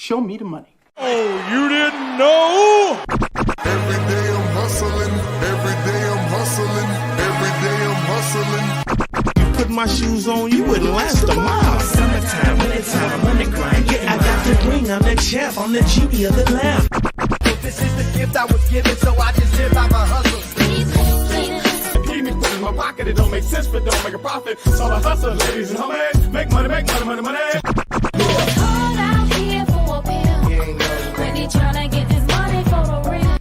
Show me the money. Oh, you didn't know? Every day I'm hustling. Every day I'm hustling. Every day I'm hustling. You put my shoes on, you wouldn't last a mile. Summertime, wintertime, I'm on the grind. Yeah, I got the ring, I'm the champ, I'm the genie of the lamp. This is the gift I was given, so I just live by my hustle. Put in my pocket, it don't make sense, but don't make a profit. So I hustle, ladies and homies. Make money, money. Call out here for a pill. Really tryna get this money for the real.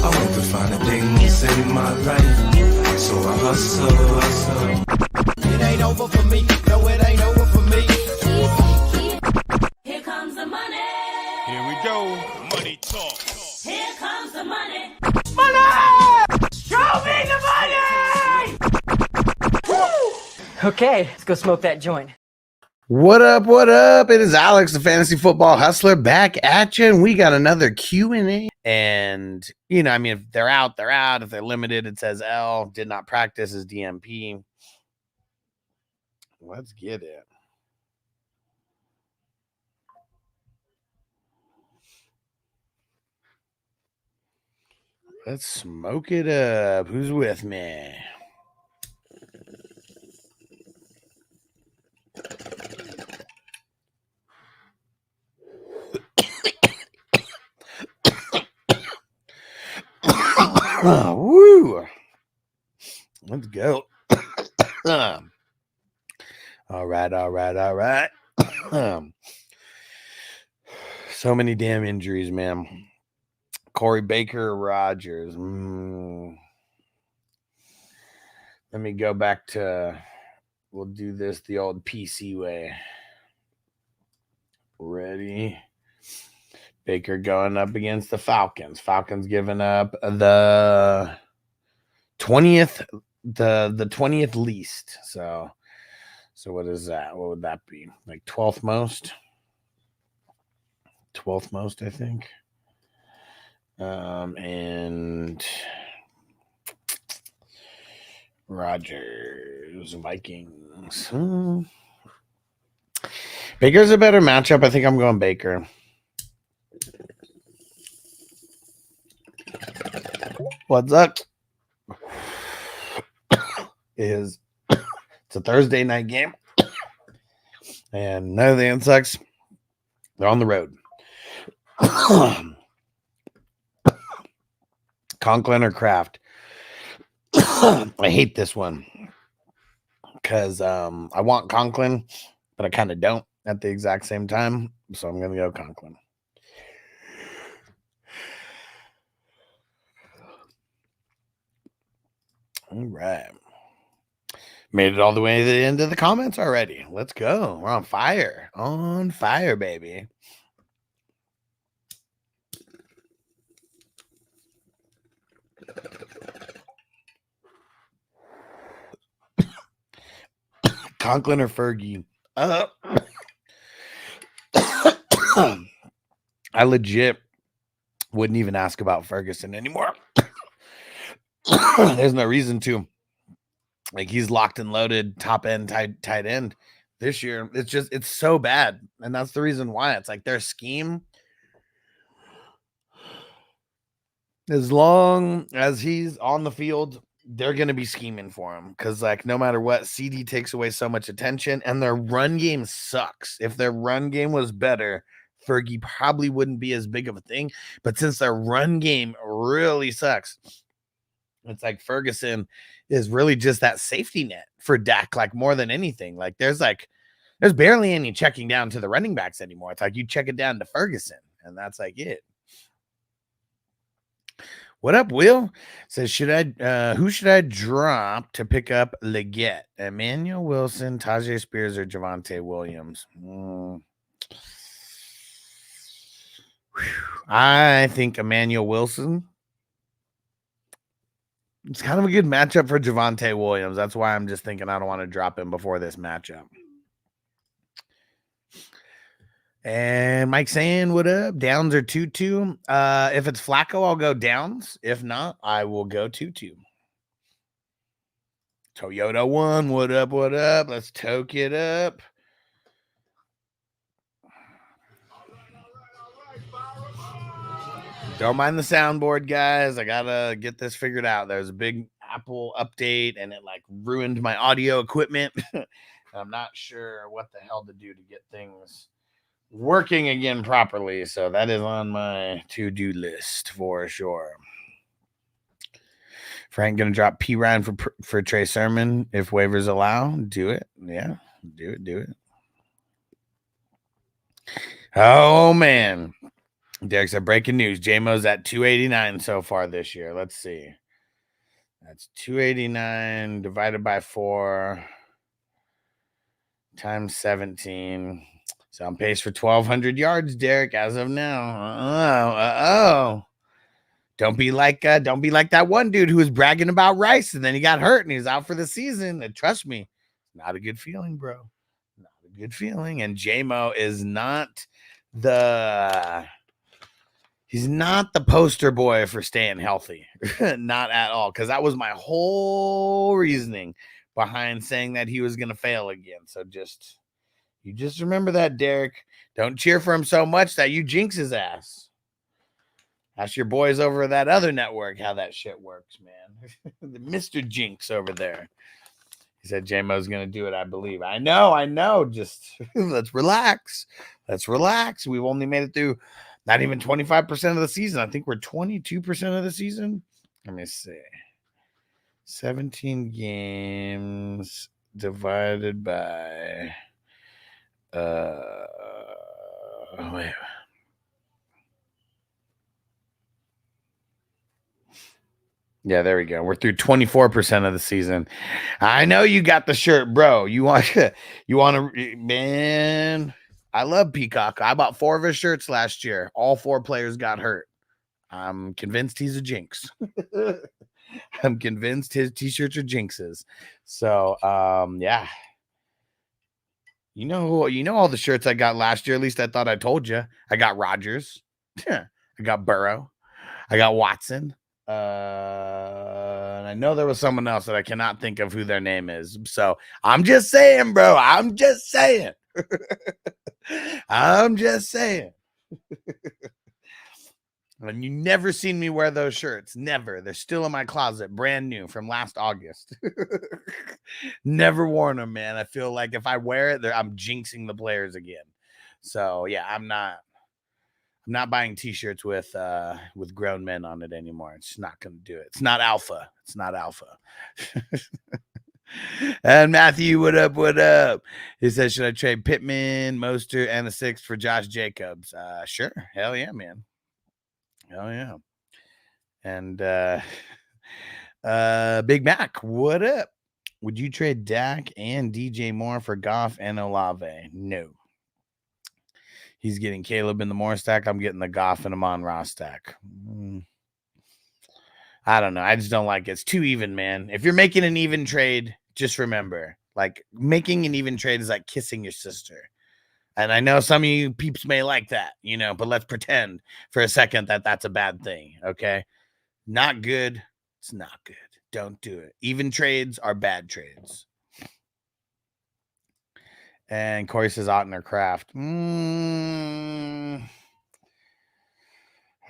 I want to find a thing to save my life, so I hustle. It ain't over for me, no, it ain't over for me. Here comes the money. Here we go. Money talk. Here comes the money. Okay, let's go smoke that joint. What up? What up? It is Alex, the Fantasy Football Hustler, back at you, and we got another Q&A. And, you know, I mean, if they're out, they're out. If they're limited, it says L. Did not practice is DMP. Let's get it. Let's smoke it up. Who's with me? Woo! Let's go. All right. So many damn injuries, man. Corey Baker, Rogers. Let me go back to, we'll do this the old PC way. Ready? Baker going up against the Falcons. Falcons giving up the 20th, the 20th least. So what is that? What would that be? Like 12th most? 12th most, I think. And Rodgers, Vikings. Baker's a better matchup. I think I'm going Baker. What's up? It's a Thursday night game, and none of the insects, they're on the road. Conklin or Kraft? I hate this one because I want Conklin, but I kind of don't at the exact same time, so I'm going to go Conklin. All right. Made it all the way to the end of the comments already. Let's go. We're on fire. On fire, baby. Conklin or Fergie? I legit wouldn't even ask about Ferguson anymore. There's no reason to. Like, he's locked and loaded, top end, tight end this year. It's so bad. And that's the reason why. It's like their scheme, as long as he's on the field, they're going to be scheming for him. Because, like, no matter what, CD takes away so much attention, and their run game sucks. If their run game was better, Fergie probably wouldn't be as big of a thing. But since their run game really sucks, it's like Ferguson is really just that safety net for Dak, like, more than anything. Like, there's barely any checking down to the running backs anymore. It's like you check it down to Ferguson, and that's like it. What up, Will? Says, who should I drop to pick up Leggett? Emmanuel Wilson, Tajay Spears, or Javonte Williams? I think Emmanuel Wilson. It's kind of a good matchup for Javonte Williams. That's why I'm just thinking I don't want to drop him before this matchup. And Mike saying, what up? Downs or Tutu? If it's Flacco, I'll go Downs. If not, I will go Tutu. Toyota 1, what up, what up? Let's toke it up. Don't mind the soundboard, guys. I gotta get this figured out. There's a big Apple update, and it like ruined my audio equipment. I'm not sure what the hell to do to get things working again properly. So that is on my to-do list for sure. Frank gonna drop P Ryan for Trey Sermon if waivers allow. Do it. Yeah, do it. Oh man. Derek said breaking news. JMO's at 289 so far this year. Let's see. That's 289 divided by 4 times 17. So I'm pace for 1,200 yards, Derek, as of now. Don't be like that one dude who was bragging about Rice and then he got hurt and he's out for the season. And trust me, not a good feeling, bro. Not a good feeling. And JMO is he's not the poster boy for staying healthy. Not at all. Because that was my whole reasoning behind saying that he was going to fail again. So you just remember that, Derek. Don't cheer for him so much that you jinx his ass. Ask your boys over at that other network how that shit works, man. The Mr. Jinx over there. He said JMO's going to do it, I believe. I know. Just let's relax. We've only made it through not even 25% of the season. I think we're 22% of the season. Let me see. 17 games divided by wait. Yeah, there we go. We're through 24% of the season. I know you got the shirt, bro. You want to, man. I love Peacock. I bought 4 of his shirts last year. All 4 players got hurt. I'm convinced he's a jinx. I'm convinced his t-shirts are jinxes. So, yeah. You know all the shirts I got last year. At least I thought I told you. I got Rodgers. I got Burrow. I got Watson. And I know there was someone else that I cannot think of who their name is. So I'm just saying, bro. I'm just saying. And you never seen me wear those shirts. Never. They're still in my closet, brand new from last August. Never worn them, man. I feel like if I wear it, I'm jinxing the players again. So yeah, I'm not buying t-shirts with grown men on it anymore. It's not going to do it. It's not alpha. And Matthew, what up? He says, should I trade Pittman, Mostert, and a 6th for Josh Jacobs? Sure. Hell yeah, man. Hell yeah. And Big Mac, what up? Would you trade Dak and DJ Moore for Goff and Olave? No. He's getting Caleb in the Moore stack. I'm getting the Goff and Amon-Ra stack. I don't know. I just don't like it. It's too even, man. If you're making an even trade, just remember, like, making an even trade is like kissing your sister. And I know some of you peeps may like that, but let's pretend for a second that that's a bad thing, okay? Not good. It's not good. Don't do it. Even trades are bad trades. And Corey says Otten or Kraft. I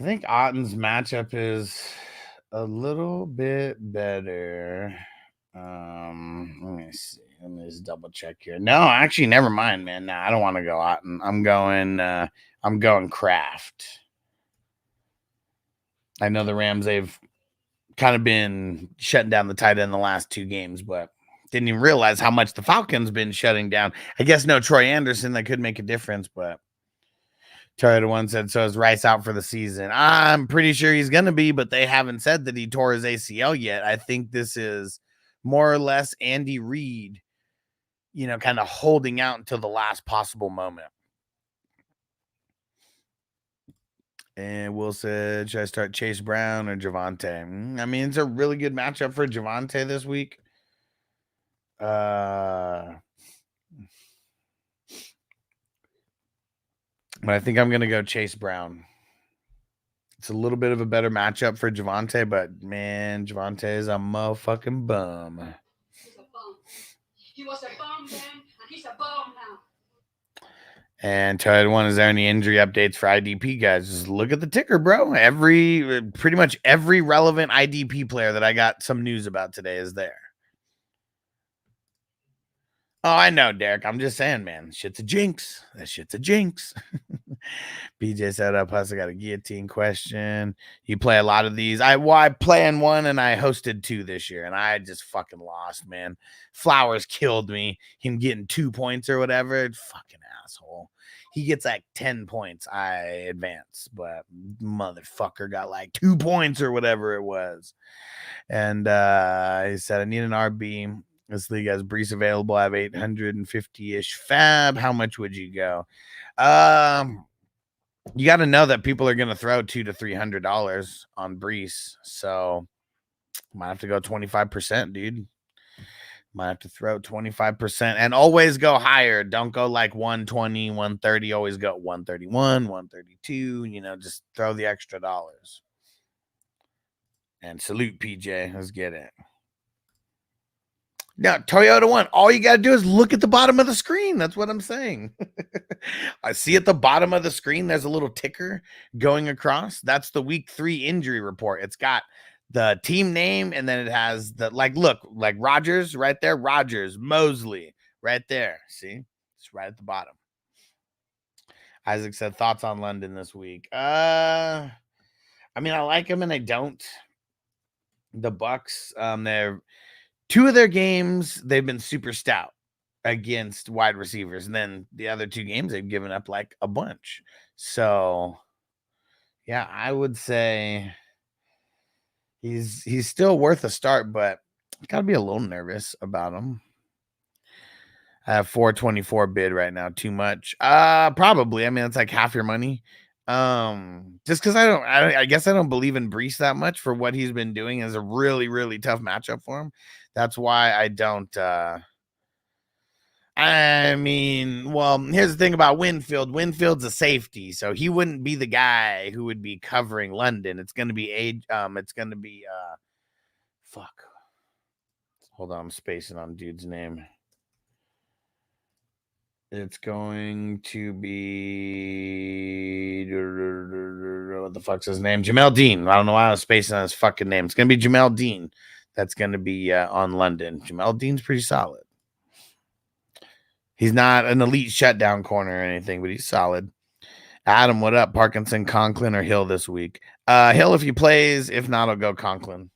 think Otten's matchup is a little bit better. Let me see. Let me just double check here. No, actually, never mind, man. No, I don't want to go Otten. I'm going Kraft. I know the Rams, they've kind of been shutting down the tight end the last 2 games, but didn't even realize how much the Falcons been shutting down. I guess no Troy Anderson that could make a difference, but Terry the one said, so is Rice out for the season? I'm pretty sure he's going to be, but they haven't said that he tore his ACL yet. I think this is more or less Andy Reid, kind of holding out until the last possible moment. And Will said, should I start Chase Brown or Javonte? I mean, it's a really good matchup for Javonte this week. But I think I'm going to go Chase Brown. It's a little bit of a better matchup for Javonte, but man, Javonte is a motherfucking bum. He's a bum. He was a bum then, and he's a bum now. And Toyota One, is there any injury updates for IDP guys? Just look at the ticker, bro. Pretty much every relevant IDP player that I got some news about today is there. Oh, I know, Derek. I'm just saying, man. Shit's a jinx. That shit's a jinx. BJ said, plus I got a guillotine question. You play a lot of these. I play in one and I hosted 2 this year and I just fucking lost, man. Flowers killed me. Him getting 2 points or whatever. Fucking asshole. He gets like 10 points. I advance, but motherfucker got like 2 points or whatever it was. And he said, I need an RB. This league has Brees available. I have 850-ish fab. How much would you go? You got to know that people are going to throw $200 to $300 on Brees. So might have to go 25%, dude. Might have to throw 25% and always go higher. Don't go like 120, 130. Always go 131, 132. You know, just throw the extra dollars. And salute PJ. Let's get it. Now, Toyota One, all you got to do is look at the bottom of the screen. That's what I'm saying. I see at the bottom of the screen, there's a little ticker going across. That's the week 3 injury report. It's got the team name, and then it has the, look, like Rodgers right there. Rodgers, Mosley right there. See? It's right at the bottom. Isaac said, thoughts on London this week? I mean, I like them and I don't. The Bucks, they're 2 of their games, they've been super stout against wide receivers. And then the other 2 games, they've given up like a bunch. So, yeah, I would say he's still worth a start, but got to be a little nervous about him. I have 424 bid right now. Too much? Probably. I mean, it's like half your money. Just because I guess I don't believe in Brees that much for what he's been doing. Is a really, really tough matchup for him. That's why I don't. I mean, well, here's the thing about Winfield. Winfield's a safety, so he wouldn't be the guy who would be covering London. It's going to be fuck. Hold on, I'm spacing on dude's name. It's going to be what the fuck's his name? Jamel Dean. I don't know why I was spacing on his fucking name. It's gonna be Jamel Dean. That's gonna be on London. Jamel Dean's pretty solid. He's not an elite shutdown corner or anything, but he's solid. Adam, what up? Parkinson, Conklin, or Hill this week? Hill if he plays. If not, I'll go Conklin.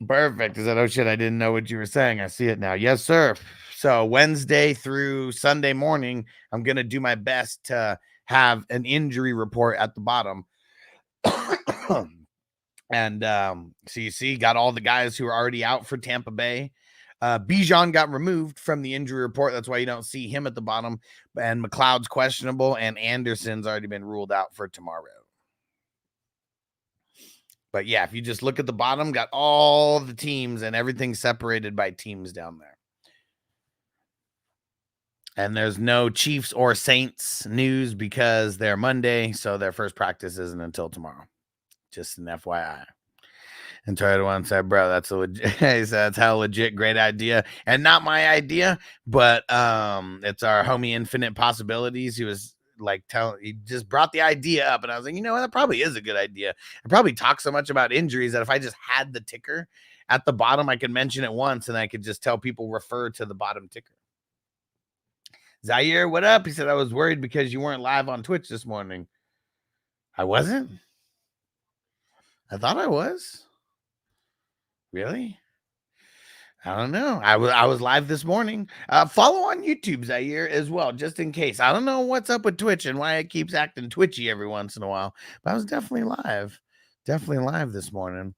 Perfect. Is that, oh shit, I didn't know what you were saying. I see it now. Yes, sir. So Wednesday through Sunday morning, I'm going to do my best to have an injury report at the bottom. And so you see, got all the guys who are already out for Tampa Bay. Bijan got removed from the injury report. That's why you don't see him at the bottom. And McLeod's questionable, and Anderson's already been ruled out for tomorrow. But yeah, if you just look at the bottom, got all the teams and everything separated by teams down there. And there's no Chiefs or Saints news because they're Monday, so their first practice isn't until tomorrow. Just an FYI. And Toyota One said, bro, that's a legit, he said, that's how legit, great idea. And not my idea, but it's our homie Infinite Possibilities. He was like he just brought the idea up, and I was like, you know what, that probably is a good idea. I probably talk so much about injuries that if I just had the ticker at the bottom, I could mention it once and I could just tell people refer to the bottom ticker. Zaire, what up? He said, I was worried because you weren't live on Twitch this morning. I wasn't? I thought I was. Really? I don't know. I was live this morning. Follow on YouTube, Zaire, as well, just in case. I don't know what's up with Twitch and why it keeps acting twitchy every once in a while, but I was definitely live. Definitely live this morning.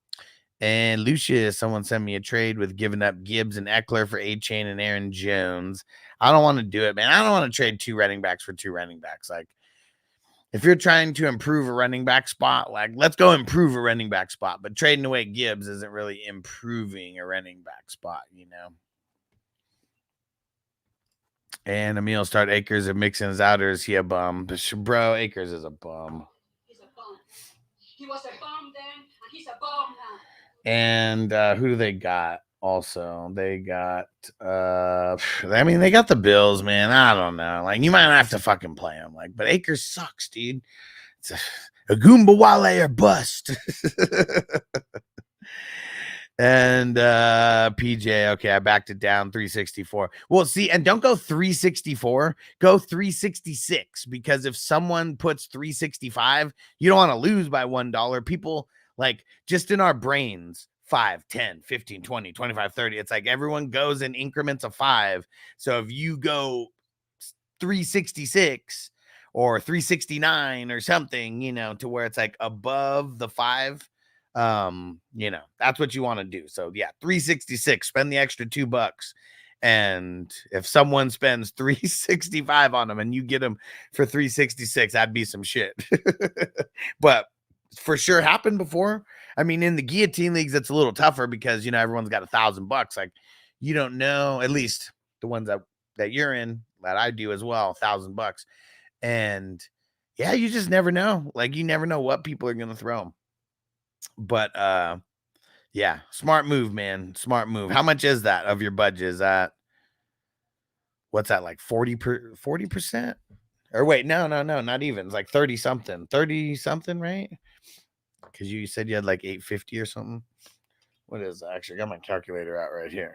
And Lucius, someone sent me a trade with giving up Gibbs and Eckler for A-Chain and Aaron Jones. I don't want to do it, man. I don't want to trade 2 running backs for 2 running backs. Like, if you're trying to improve a running back spot, like, let's go improve a running back spot. But trading away Gibbs isn't really improving a running back spot, you know. And Emil start Akers and Mixon is out, or is he a bum? Bro, Akers is a bum. He's a bum. He was a bum then, and he's a bum now. And who do they got? Also, they got I mean, they got the Bills, man. I don't know. Like, you might have to fucking play them. Like, but Akers sucks, dude. It's a Goomba Wale or bust. And PJ, okay, I backed it down 364. Well, see, and don't go 364, go 366, because if someone puts 365, you don't want to lose by $1. People, like, just in our brains, 5, 10, 15, 20, 25, 30. It's like everyone goes in increments of 5. So if you go 366 or 369 or something, you know, to where it's like above the 5, you know, that's what you want to do. So yeah, 366, spend the extra $2. And if someone spends 365 on them and you get them for 366, that'd be some shit. But for sure happened before. I mean, in the guillotine leagues, it's a little tougher because, you know, everyone's got $1,000. Like, you don't know, at least the ones that you're in, that I do as well, $1,000. And yeah, you just never know. Like, you never know what people are going to throw. But yeah, smart move, man. Smart move. How much is that of your budget? Is that, what's that, like 40%? Or wait, no, not even. It's like 30 something, right? Because you said you had like 850 or something. What is that? Actually, I got my calculator out right here.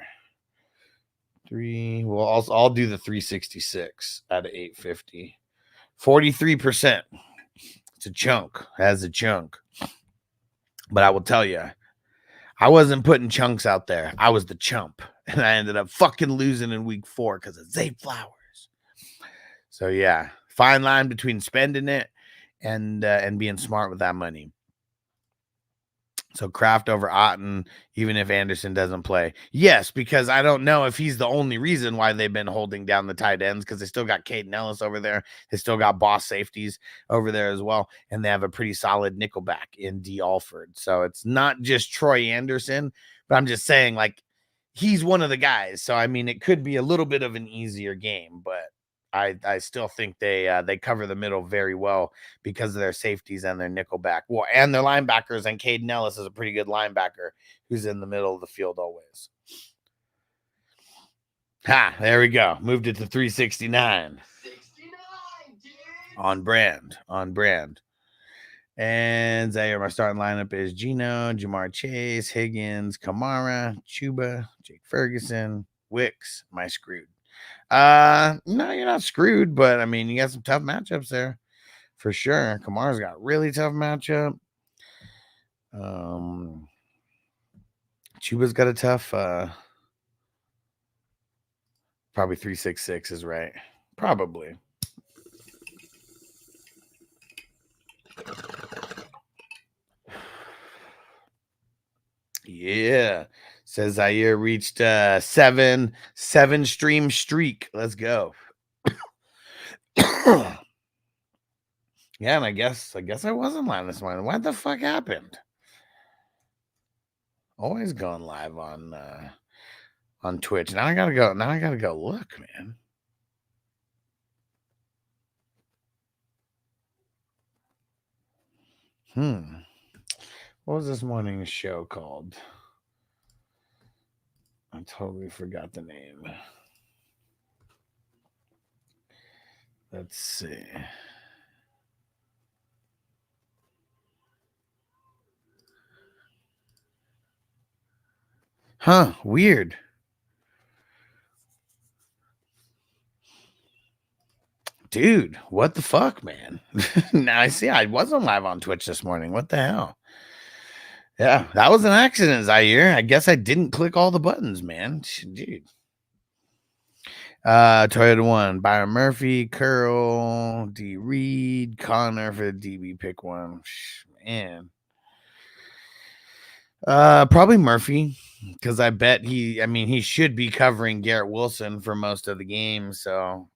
Well, I'll do the 366 out of 850. 43%. It's a chunk. Has a chunk. But I will tell you, I wasn't putting chunks out there. I was the chump. And I ended up fucking losing in week 4 because of Zay Flowers. So yeah, fine line between spending it and being smart with that money. So Kraft over Otten, even if Anderson doesn't play. Yes, because I don't know if he's the only reason why they've been holding down the tight ends, because they still got Caden Ellis over there. They still got boss safeties over there as well. And they have a pretty solid nickelback in D. Alford. So it's not just Troy Anderson, but I'm just saying, like, he's one of the guys. So, I mean, it could be a little bit of an easier game, but I still think they cover the middle very well because of their safeties and their nickelback. Well, and their linebackers, and Caden Ellis is a pretty good linebacker who's in the middle of the field always. There we go. Moved it to 369. 69, dude. On brand. And Zaire, my starting lineup is Gino, Jamar Chase, Higgins, Kamara, Chuba, Jake Ferguson, Wicks. Am I screwed? No, you're not screwed, but I mean, you got some tough matchups there for sure. Kamara's got a really tough matchup. Chuba's got a tough, probably 366 is right. Probably. Yeah. Says Zaire reached 7 stream streak. Let's go. Yeah, and I guess I wasn't live this morning. What the fuck happened? Always going live on Twitch. Now I gotta go look, man. What was this morning's show called? I totally forgot the name. Let's see. Weird. Dude, what the fuck, man? Now I see I wasn't live on Twitch this morning. What the hell? Yeah, that was an accident, Zaire. I guess I didn't click all the buttons, man. Dude. Toyota 1, Byron Murphy, Curl, D. Reed, Connor for the DB pick 1. Man. Probably Murphy, because I bet he should be covering Garrett Wilson for most of the game, so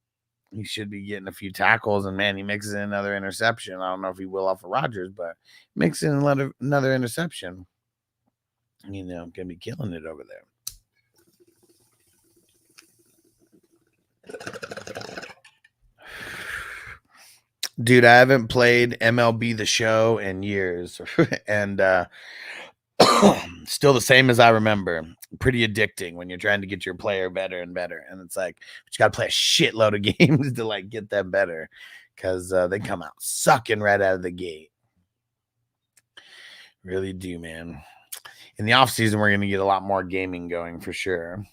he should be getting a few tackles, and man, he mixes in another interception. I don't know if he will off of Rodgers, but mixing in another interception. You know, gonna be killing it over there. Dude, I haven't played MLB The Show in years, and still the same as I remember. pretty addicting when you're trying to get your player better and better. And it's like, but you got to play a shitload of games to like get them better because they come out sucking right out of the gate. Really do, man. In the off season, we're going to get a lot more gaming going for sure.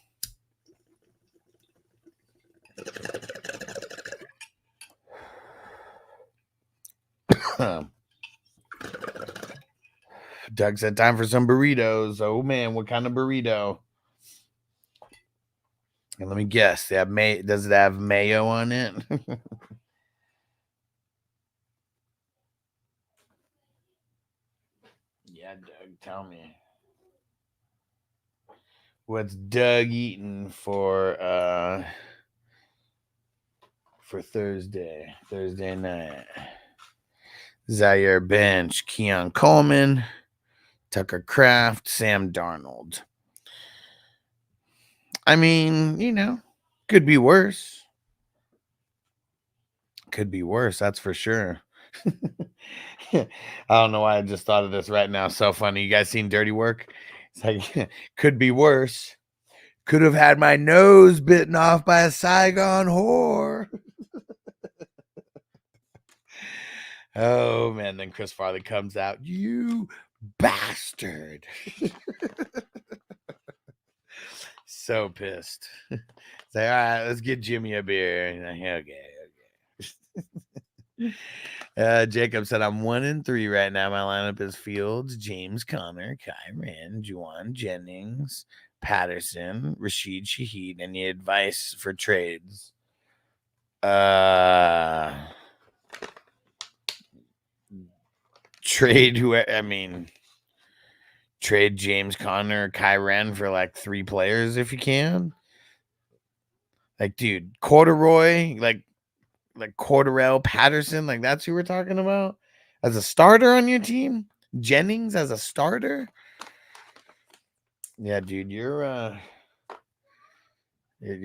Doug said time for some burritos. Oh man, what kind of burrito? And let me guess, does it have mayo on it? Yeah, Doug, tell me. What's Doug eating for Thursday night? Zaire Bench, Keon Coleman, Tucker Kraft, Sam Darnold. I mean, you know, could be worse. Could be worse, that's for sure. I don't know why I just thought of this right now. So funny. You guys seen Dirty Work? It's like, could be worse. Could have had my nose bitten off by a Saigon whore. Oh, man. Then Chris Farley comes out. You bastard. So pissed. Say, all right, let's get Jimmy a beer. Like, okay. Jacob said, I'm 1-3 right now. My lineup is Fields, James Conner, Kyren, Juwan Jennings, Patterson, Rashid Shaheed. Any advice for trades? Trade James Conner, Kyren for like 3 players if you can. Like, dude, Corduroy, like Cordarrelle Patterson, like that's who we're talking about as a starter on your team. Jennings as a starter. Yeah, dude, your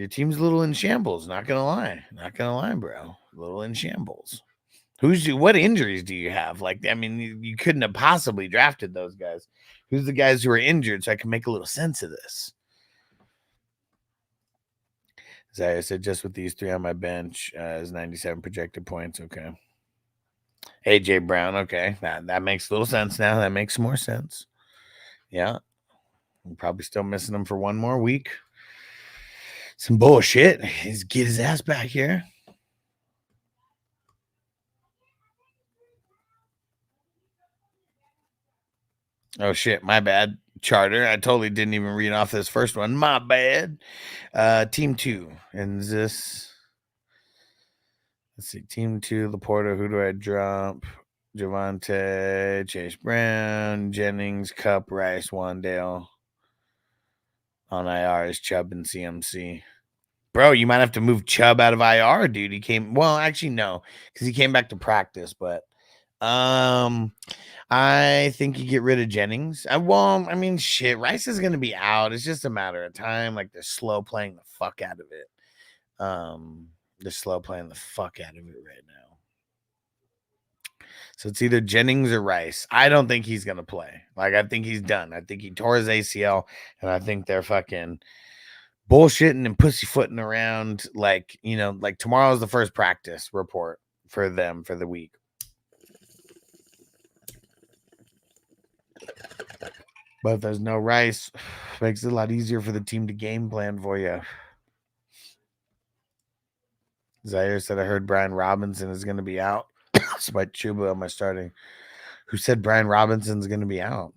team's a little in shambles. Not gonna lie, bro. A little in shambles. What injuries do you have? Like, I mean, you couldn't have possibly drafted those guys. Who's the guys who are injured so I can make a little sense of this? Zaire said, just with these 3 on my bench is 97 projected points. Okay. AJ Brown. Okay. That makes a little sense now. That makes more sense. Yeah. I'm probably still missing him for 1 more week. Some bullshit. He's get his ass back here. Oh shit, my bad. Charter. I totally didn't even read off this first one. My bad. Team 2. And this, let's see, Team 2, Laporta. Who do I drop? Javonte, Chase Brown, Jennings, Cup, Rice, Wandale. On IR is Chubb and CMC. Bro, you might have to move Chubb out of IR, dude. He came, well, actually, no, because he came back to practice, but I think you get rid of Jennings. I mean, shit, Rice is going to be out. It's just a matter of time. Like, they're slow playing the fuck out of it. They're slow playing the fuck out of it right now. So it's either Jennings or Rice. I don't think he's going to play. Like, I think he's done. I think he tore his ACL, and I think they're fucking bullshitting and pussyfooting around. Like, you know, like tomorrow's the first practice report for them for the week. But if there's no Rice, makes it a lot easier for the team to game plan for you. Zaire said, I heard Brian Robinson is going to be out. Despite Chuba on my starting. Who said Brian Robinson's going to be out?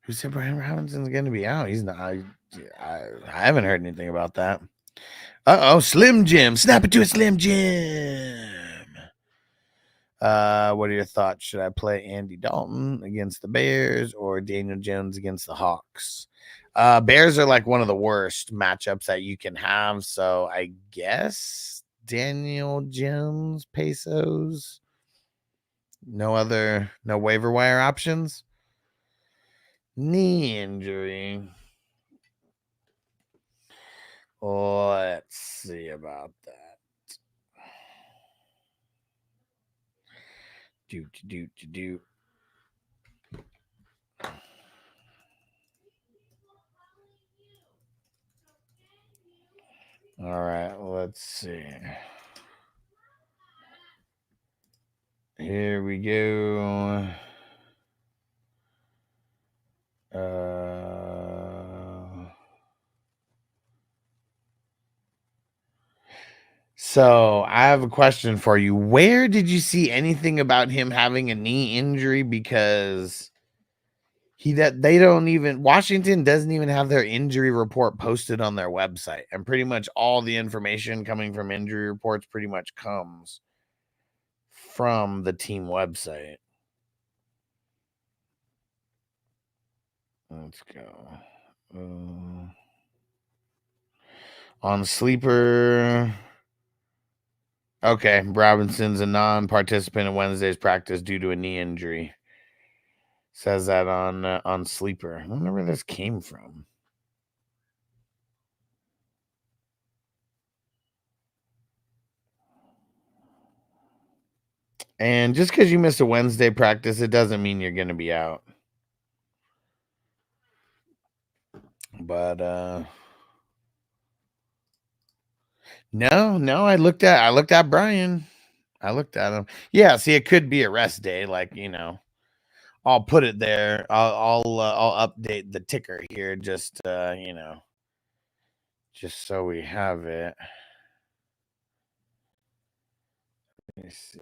Who said Brian Robinson's going to be out? He's not. I haven't heard anything about that. Slim Jim. Snap it to a Slim Jim. What are your thoughts? Should I play Andy Dalton against the Bears or Daniel Jones against the Hawks? Bears are like one of the worst matchups that you can have. So I guess Daniel Jones, Pesos. No waiver wire options. Knee injury. Let's see about that. Do. All right, let's see. Here we go. So I have a question for you. Where did you see anything about him having a knee injury? Because they don't even, Washington doesn't even have their injury report posted on their website, and pretty much all the information coming from injury reports pretty much comes from the team website. Let's go. On Sleeper. Okay, Robinson's a non-participant in Wednesday's practice due to a knee injury. Says that on Sleeper. I wonder where this came from. And just because you missed a Wednesday practice, it doesn't mean you're going to be out. But no, I looked at Brian. I looked at him. Yeah, see, it could be a rest day, like, you know. I'll put it there. I'll update the ticker here, just you know, just so we have it. Let me see.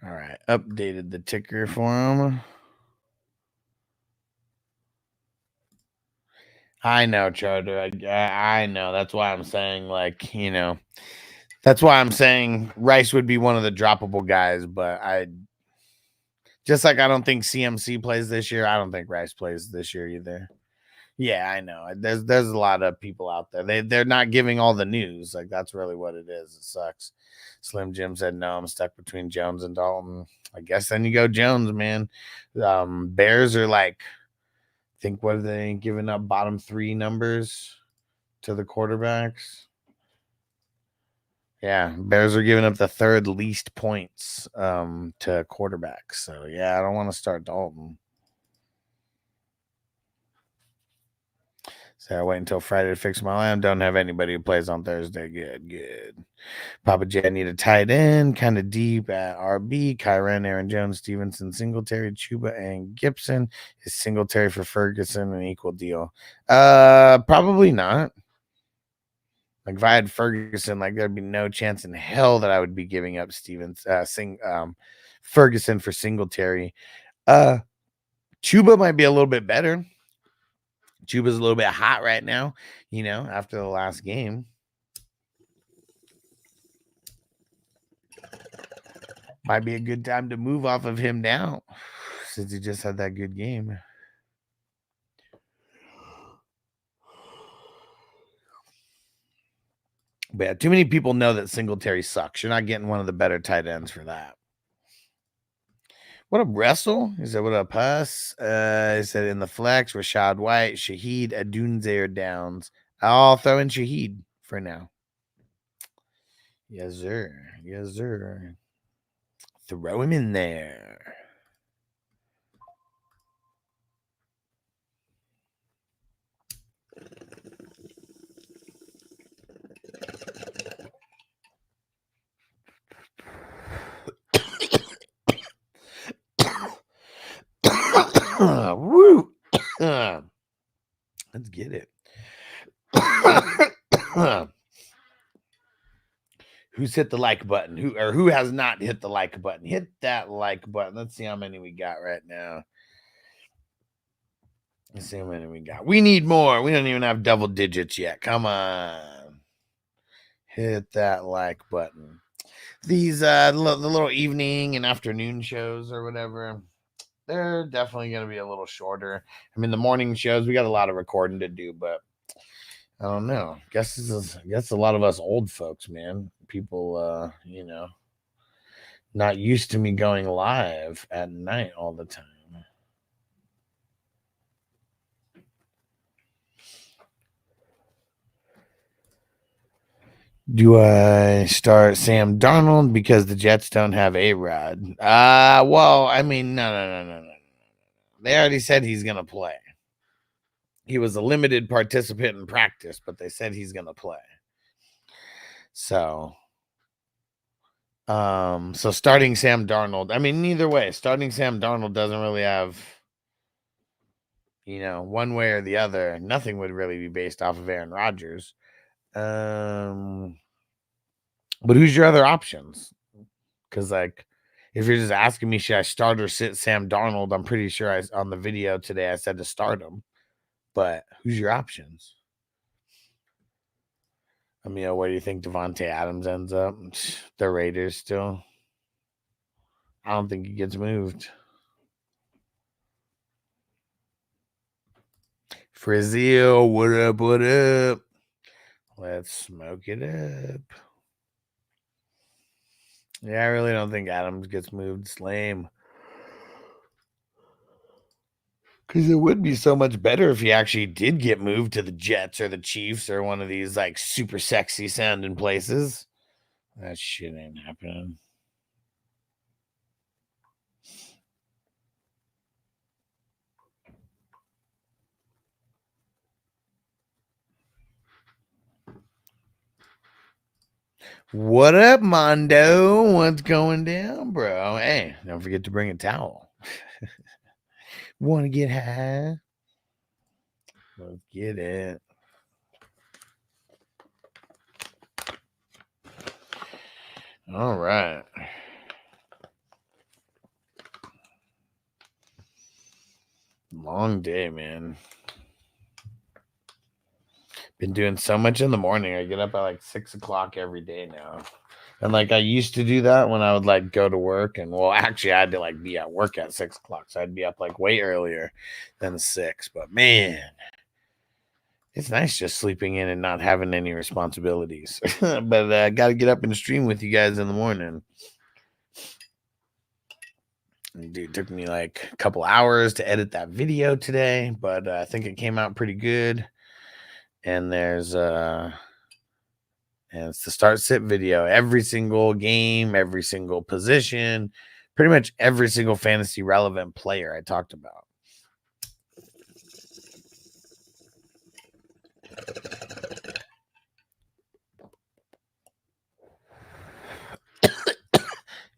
All right, updated the ticker for him. I know, Charter. I know. That's why I'm saying, like, you know, that's why I'm saying Rice would be one of the droppable guys. But I just like I don't think CMC plays this year. I don't think Rice plays this year either. Yeah, I know. There's a lot of people out there. They're not giving all the news. Like, that's really what it is. It sucks. Slim Jim said no. I'm stuck between Jones and Dalton. I guess then you go Jones, man. Bears are like, I think what are they giving up bottom 3 numbers to the quarterbacks? Yeah, Bears are giving up the 3rd least points to quarterbacks. So yeah, I don't want to start Dalton. So I wait until Friday to fix my lamb. Don't have anybody who plays on Thursday. Good. Papa J, I need a tight end, kind of deep at RB. Kyren, Aaron Jones, Stevenson, Singletary, Chuba, and Gibson. Is Singletary for Ferguson an equal deal? Probably not. Like, if I had Ferguson, like, there'd be no chance in hell that I would be giving up Ferguson for Singletary. Chuba might be a little bit better. Chuba's a little bit hot right now, you know, after the last game. Might be a good time to move off of him now, since he just had that good game. But yeah, too many people know that Singletary sucks. You're not getting one of the better tight ends for that. What up, Wrestle? He said, what up, Huss? He said, in the flex, Rashad White, Shaheed, Adunze Downs. I'll throw in Shaheed for now. Yes, sir. Yes, sir. Throw him in there. Woo! Let's get it. Who's hit the like button? Who has not hit the like button? Hit that like button. Let's see how many we got right now. Let's see how many we got. We need more. We don't even have double digits yet. Come on. Hit that like button. These the little evening and afternoon shows or whatever, they're definitely going to be a little shorter. I mean, the morning shows, we got a lot of recording to do, but don't know. Guess a lot of us old folks, man. People, not used to me going live at night all the time. Do I start Sam Darnold because the Jets don't have A-Rod? Well, I mean, no. They already said he's going to play. He was a limited participant in practice, but they said he's going to play. So starting Sam Darnold, I mean, either way, starting Sam Darnold doesn't really have, one way or the other. Nothing would really be based off of Aaron Rodgers. But who's your other options? Because, like, if you're just asking me, should I start or sit Sam Darnold, I'm pretty sure on the video today I said to start him. But who's your options? I mean, where do you think Devontae Adams ends up? The Raiders still. I don't think he gets moved. Frizzio, what up, what up? Let's smoke it up. Yeah, I really don't think Adams gets moved. It's lame. Because it would be so much better if he actually did get moved to the Jets or the Chiefs or one of these like super sexy sounding places. That shit ain't happening. What up, Mondo? What's going down, bro? Hey, don't forget to bring a towel. Want to get high? Let's get it. All right. Long day, man. Been doing so much in the morning. I get up at like 6 o'clock every day now. And like I used to do that when I would like go to work. And well, actually I had to like be at work at 6 o'clock. So I'd be up like way earlier than 6. But man, it's nice just sleeping in and not having any responsibilities. But I got to get up and stream with you guys in the morning. Dude, it took me like a couple hours to edit that video today, but I think it came out pretty good. And there's and it's the start sit video. Every single game, every single position, pretty much every single fantasy relevant player I talked about.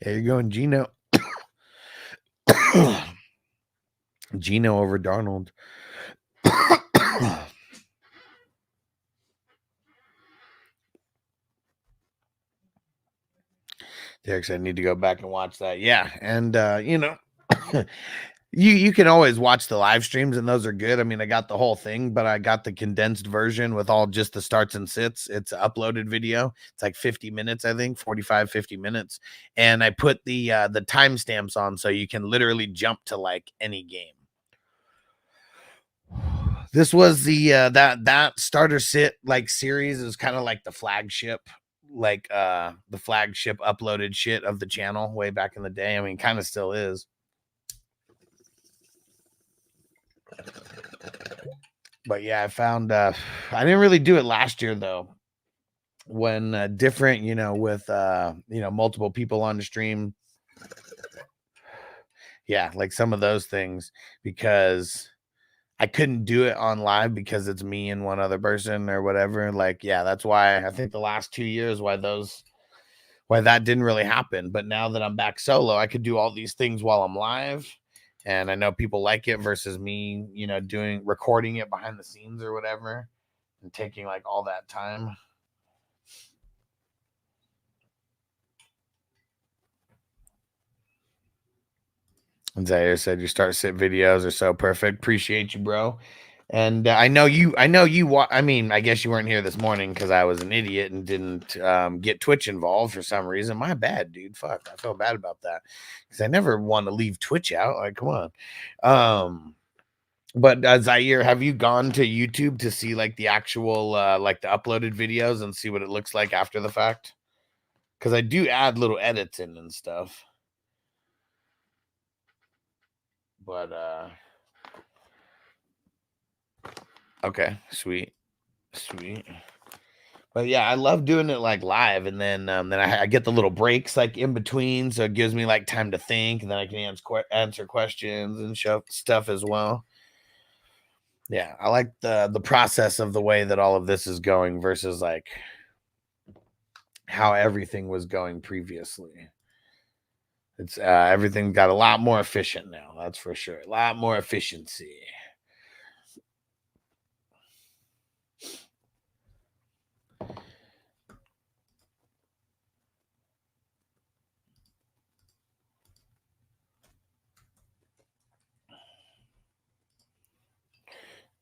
There you go, Gino. Gino over Darnold. Derek said I need to go back and watch that. Yeah, and you can always watch the live streams, and those are good. I mean, I got the whole thing, but I got the condensed version with all just the starts and sits. It's an uploaded video. It's like 50 minutes, I think, 45, 50 minutes. And I put the timestamps on so you can literally jump to like any game. This was the that starter sit like series is kind of like the flagship uploaded shit of the channel way back in the day. I mean, kind of still is. But yeah, I found I didn't really do it last year though. When different, with multiple people on the stream. Yeah, like some of those things, because I couldn't do it on live because it's me and one other person or whatever. Like, yeah, that's why I think the last 2 years why that didn't really happen. But now that I'm back solo, I could do all these things while I'm live. And I know people like it versus me, recording it behind the scenes or whatever and taking like all that time. And Zaire said your start sit videos are so perfect. Appreciate you, bro. And I know you. I mean, I guess you weren't here this morning because I was an idiot and didn't get Twitch involved for some reason. My bad, dude. Fuck, I feel bad about that because I never want to leave Twitch out. Like, come on. But Zaire, have you gone to YouTube to see like the actual like the uploaded videos and see what it looks like after the fact? Because I do add little edits in and stuff. But okay, sweet. But yeah, I love doing it like live, and then I get the little breaks like in between, so it gives me like time to think, and then I can answer questions and stuff as well. Yeah, I like the process of the way that all of this is going versus like how everything was going previously. It's everything got a lot more efficient now, that's for sure. A lot more efficiency.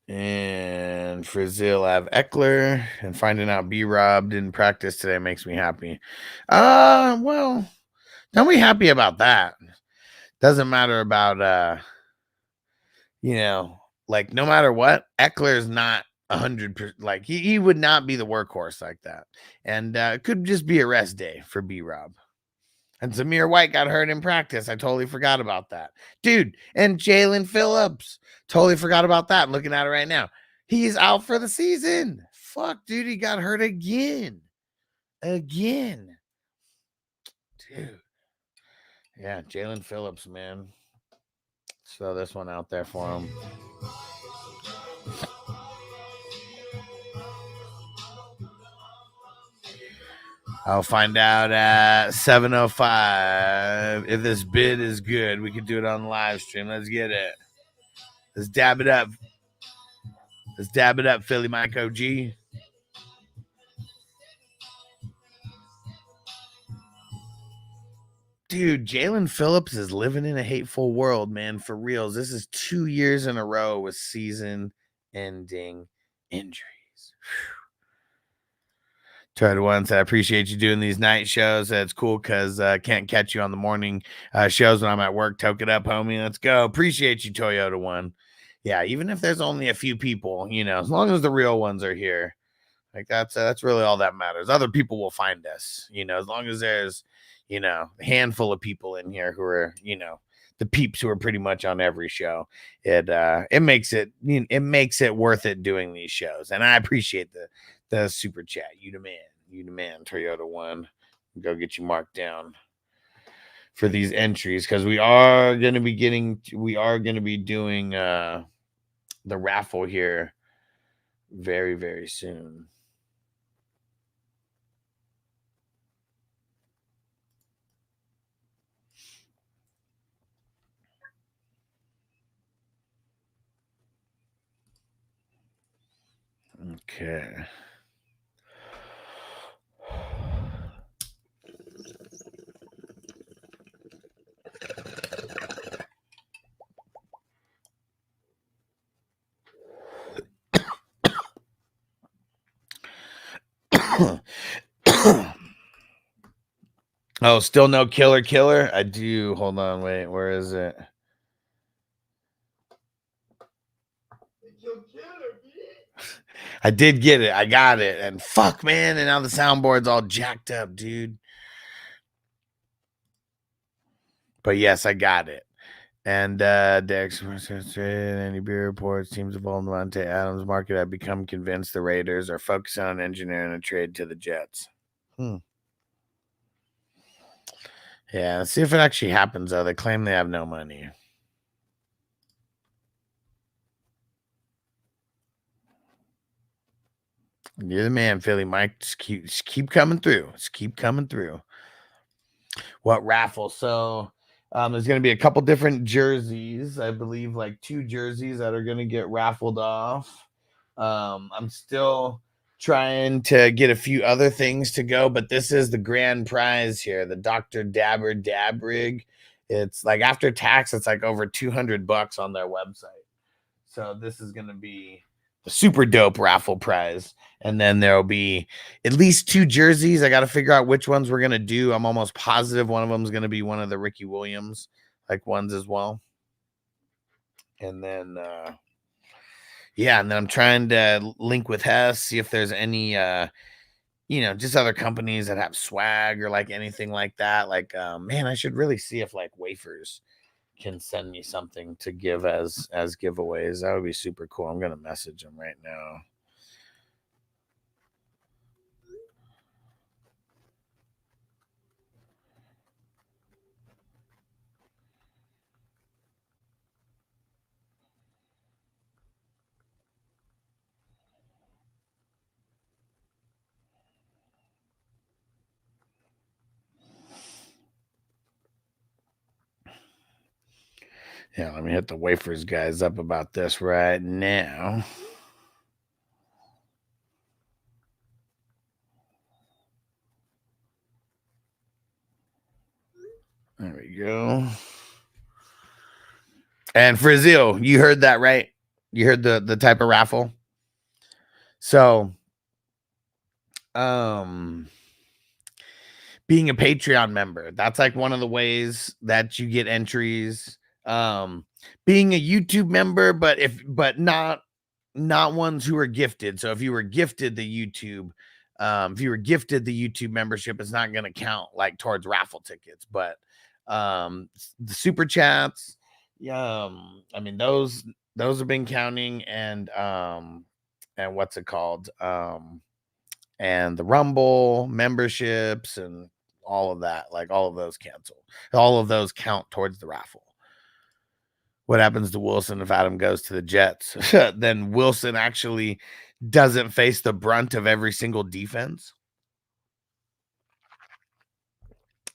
And Brazil have Eckler, and finding out B-Rob didn't practice today makes me happy. Well, don't be happy about that. Doesn't matter about like no matter what, Eckler's not 100%. Like he would not be the workhorse like that, and it could just be a rest day for B-Rob. And Zamir White got hurt in practice. I totally forgot about that. Dude, and Jalen Phillips. Totally forgot about that. I'm looking at it right now. He's out for the season. Fuck, dude. He got hurt again. Dude. Yeah, Jalen Phillips, man. Throw this one out there for him. I'll find out at 7:05 if this bid is good. We could do it on the live stream. Let's get it. Let's dab it up. Philly Mike OG. Dude, Jalen Phillips is living in a hateful world, man. For reals. This is 2 years in a row with season-ending injuries. Tried once. I appreciate you doing these night shows. It's cool because I can't catch you on the morning shows when I'm at work. Toke it up, homie. Let's go. Appreciate you, Toyota One. Yeah, even if there's only a few people, as long as the real ones are here, like that's really all that matters. Other people will find us, as long as there's, a handful of people in here who are, the peeps who are pretty much on every show. It makes it worth it doing these shows, and I appreciate the super chat. You the man, Toyota One. Go get you marked down for these entries because we are going to be doing the raffle here very, very soon. Okay. Oh, still no killer. I do. Hold on. Wait, where is it? I did get it. I got it. And fuck, man. And now the soundboard's all jacked up, dude. But yes, I got it. And Dex, any beer reports, teams involved in Monte Adams market. I've become convinced the Raiders are focusing on engineering a trade to the Jets. Yeah, let's see if it actually happens, though. They claim they have no money. You're the man, Philly Mike. Just keep coming through. What raffle? So there's going to be a couple different jerseys. I believe like 2 jerseys that are going to get raffled off. I'm still trying to get a few other things to go, but this is the grand prize here, the Dr. Dabber Dab Rig. It's like after tax, it's like over $200 on their website. So this is going to be the super dope raffle prize. And then there'll be at least 2 jerseys. I got to figure out which ones we're going to do. I'm almost positive one of them is going to be one of the Ricky Williams like ones as well. And then yeah, and then I'm trying to link with Hess, see if there's any just other companies that have swag or like anything like that. Like, man, I should really see if like Wafers can send me something to give as giveaways. That would be super cool. I'm gonna message them right now. Yeah, let me hit the Wafers guys up about this right now. There we go. And Frizil, you heard that, right? You heard the type of raffle. So, being a Patreon member, that's like one of the ways that you get entries. Being a YouTube member, but not ones who are gifted. So if you were gifted the YouTube, membership, it's not going to count like towards raffle tickets. But the super chats, I mean those have been counting, and what's it called? And the Rumble memberships and all of that, like all of those cancel. All of those count towards the raffle. What happens to Wilson if Adam goes to the Jets? Then Wilson actually doesn't face the brunt of every single defense,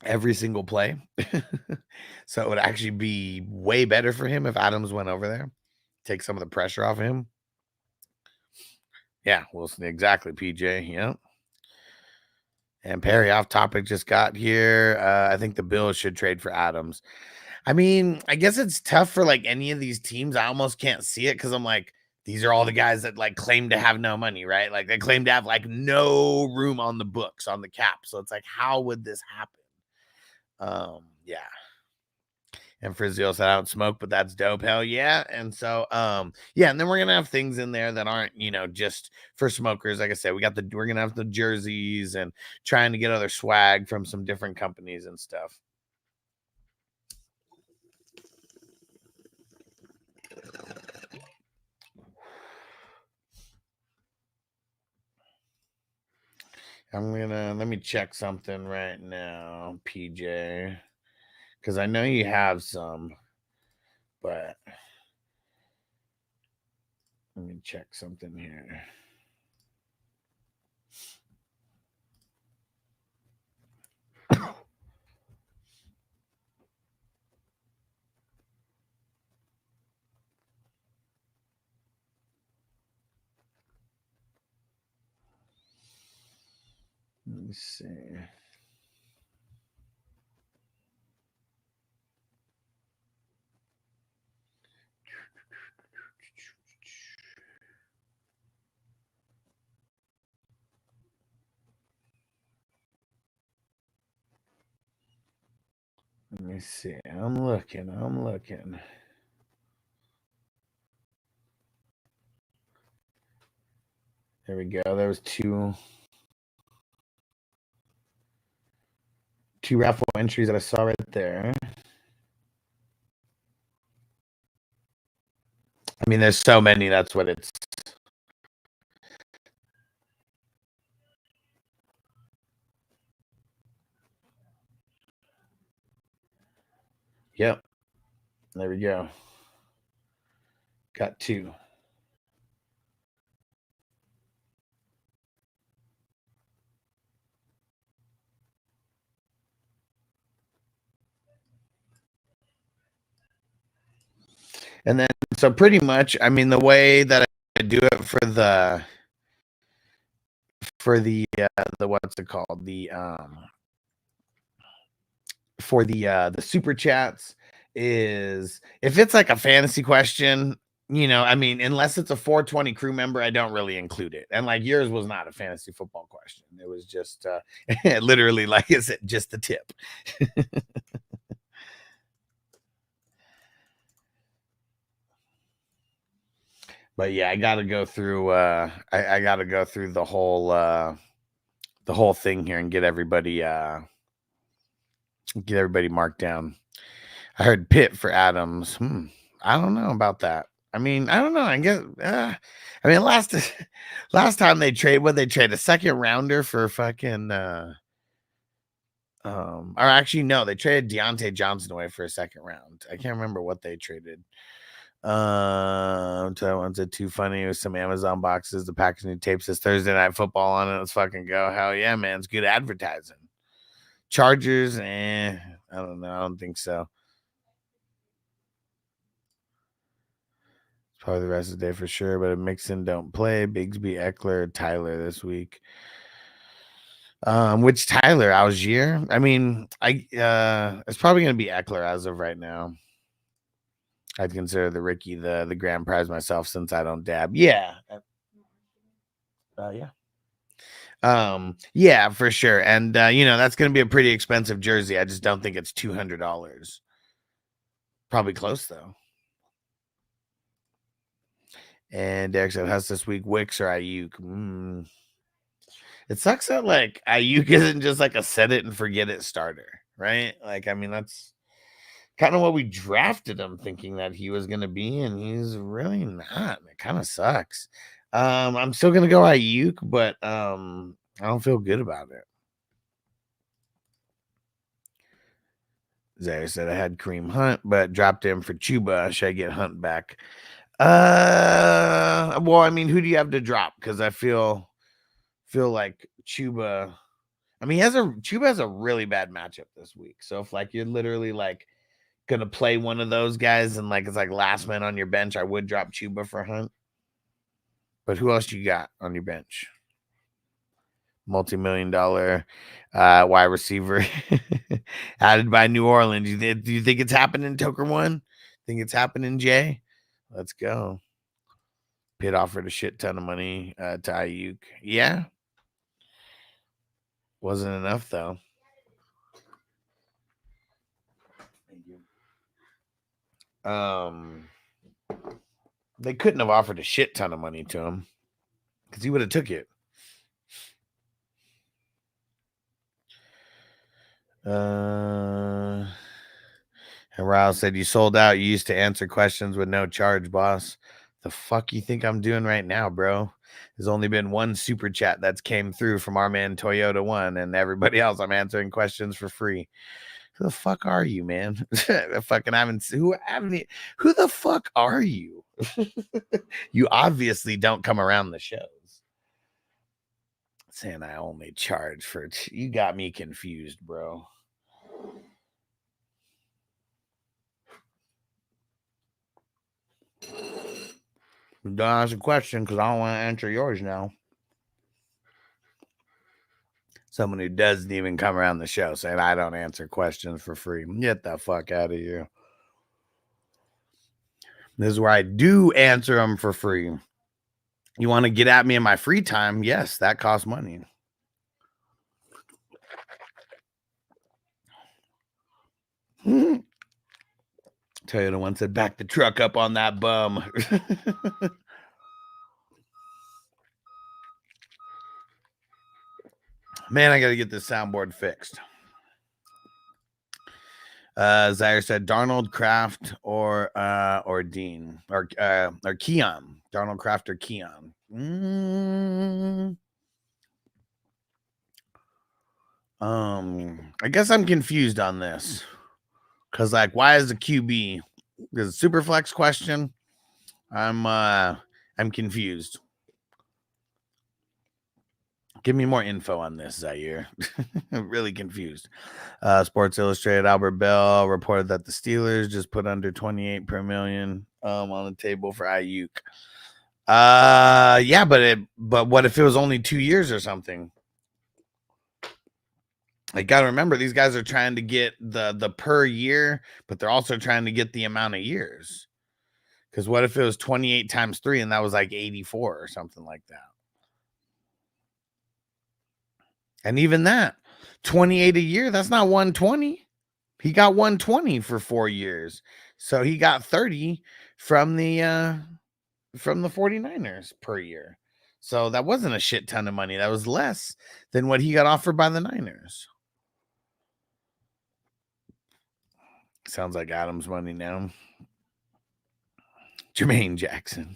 every single play. So it would actually be way better for him if Adams went over there, take some of the pressure off of him. Yeah, Wilson, exactly, PJ. Yeah. And Perry, off topic, just got here. I think the Bills should trade for Adams. I mean, I guess it's tough for like any of these teams. I almost can't see it because I'm like, these are all the guys that like claim to have no money, right? Like they claim to have like no room on the books, on the cap. So it's like, how would this happen? Yeah. And Frizzio said, I don't smoke, but that's dope. Hell yeah. And so, yeah. And then we're going to have things in there that aren't, just for smokers. Like I said, we're going to have the jerseys and trying to get other swag from some different companies and stuff. Let me check something right now, PJ, because I know you have some, but let me check something here. Let me see. Let me see. I'm looking. There we go. There was two raffle entries that I saw right there. I mean, there's so many. That's what it's. Yep. There we go. Got two. And then, so pretty much, I mean, the way that I do it for the what's it called? For the super chats is if it's like a fantasy question, I mean, unless it's a 420 crew member, I don't really include it. And like yours was not a fantasy football question. It was just literally, like I said, just the tip. But yeah, I gotta go through I gotta go through the whole thing here and get everybody marked down. I heard Pitt for Adams. I don't know about that. I mean, I don't know. I guess I mean last time they trade a second rounder for fucking or actually no, they traded Deontay Johnson away for a second round. I can't remember what they traded. Taiwan said too funny with some Amazon boxes. The packaging tape says Thursday Night Football on it. Let's fucking go. Hell yeah, man. It's good advertising. Chargers, I don't know. I don't think so. It's probably the rest of the day for sure, but if Mixon don't play, Bigsby, Eckler, Tyler this week. Which Tyler? Algier? I mean, it's probably gonna be Eckler as of right now. I'd consider the Ricky the grand prize myself since I don't dab. Yeah. Yeah, for sure. And that's gonna be a pretty expensive jersey. I just don't think it's $200. Probably close though. And Derek said, "How's this week, Wicks or Ayuk?" It sucks that like Ayuk isn't just like a set it and forget it starter, right? Like, I mean, that's kind of what we drafted him thinking that he was going to be, and he's really not. It kind of sucks. I'm still going to go Ayuk, but I don't feel good about it. Zaire said I had Kareem Hunt, but dropped him for Chuba. Should I get Hunt back? Well, I mean, who do you have to drop? Because I feel like Chuba. I mean, Chuba has a really bad matchup this week. So if like you're literally like gonna play one of those guys and like it's like last man on your bench, I would drop Chuba for Hunt. But who else you got on your bench? Multi-million-dollar wide receiver added by New Orleans. Do you think it's happening, Toker One? Think it's happening, Jay? Let's go. Pitt offered a shit ton of money to Ayuk. Yeah. Wasn't enough though. Thank you. They couldn't have offered a shit ton of money to him because he would have took it. And Ryle said, "You sold out. You used to answer questions with no charge, boss. The fuck you think I'm doing right now, bro? There's only been one super chat that's came through from our man Toyota One, and everybody else I'm answering questions for free. Who the fuck are you, man? Fucking who the fuck are you? You obviously don't come around the shows. Saying I only charge for you got me confused, bro. Don't ask a question because I don't want to answer yours now. Someone who doesn't even come around the show saying I don't answer questions for free. Get the fuck out of here. This is where I do answer them for free. You want to get at me in my free time? Yes, that costs money. Toyota One said, "Back the truck up on that bum." Man, I got to get this soundboard fixed. Zaire said Darnold, Kraft, or Dean or Keon. Darnold, Kraft, or Keon. I guess I'm confused on this because like, why is the QB? Because super flex question. I'm confused. Give me more info on this, Zaire. I'm really confused. Sports Illustrated, Albert Bell reported that the Steelers just put under 28 per million on the table for Ayuk. Yeah, but what if it was only 2 years or something? I gotta remember these guys are trying to get the per year, but they're also trying to get the amount of years. Because what if it was 28 times 3 and that was like 84 or something like that? And even that, 28 a year, that's not 120. He got 120 for 4 years. So he got 30 from the from the 49ers per year. So that wasn't a shit ton of money. That was less than what he got offered by the Niners. Sounds like Adam's money now. Jermaine Jackson.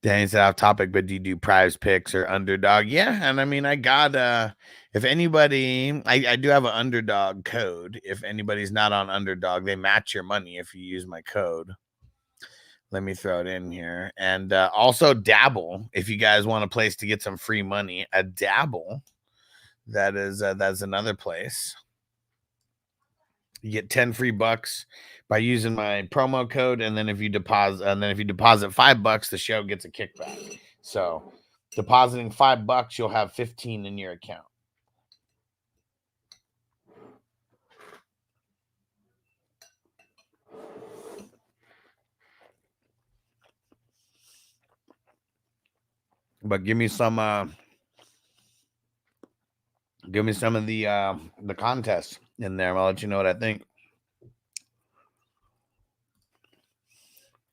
Danny's off topic, but do you do prize picks or underdog? Yeah, and I mean, I got if anybody, I do have an underdog code. If anybody's not on underdog, they match your money if you use my code. Let me throw it in here. And also Dabble, if you guys want a place to get some free money, a Dabble. That's another place. You get 10 free bucks by using my promo code, and then if you deposit $5, the show gets a kickback. So depositing $5, you'll have 15 in your account. But give me some of the contests in there. I'll let you know what I think.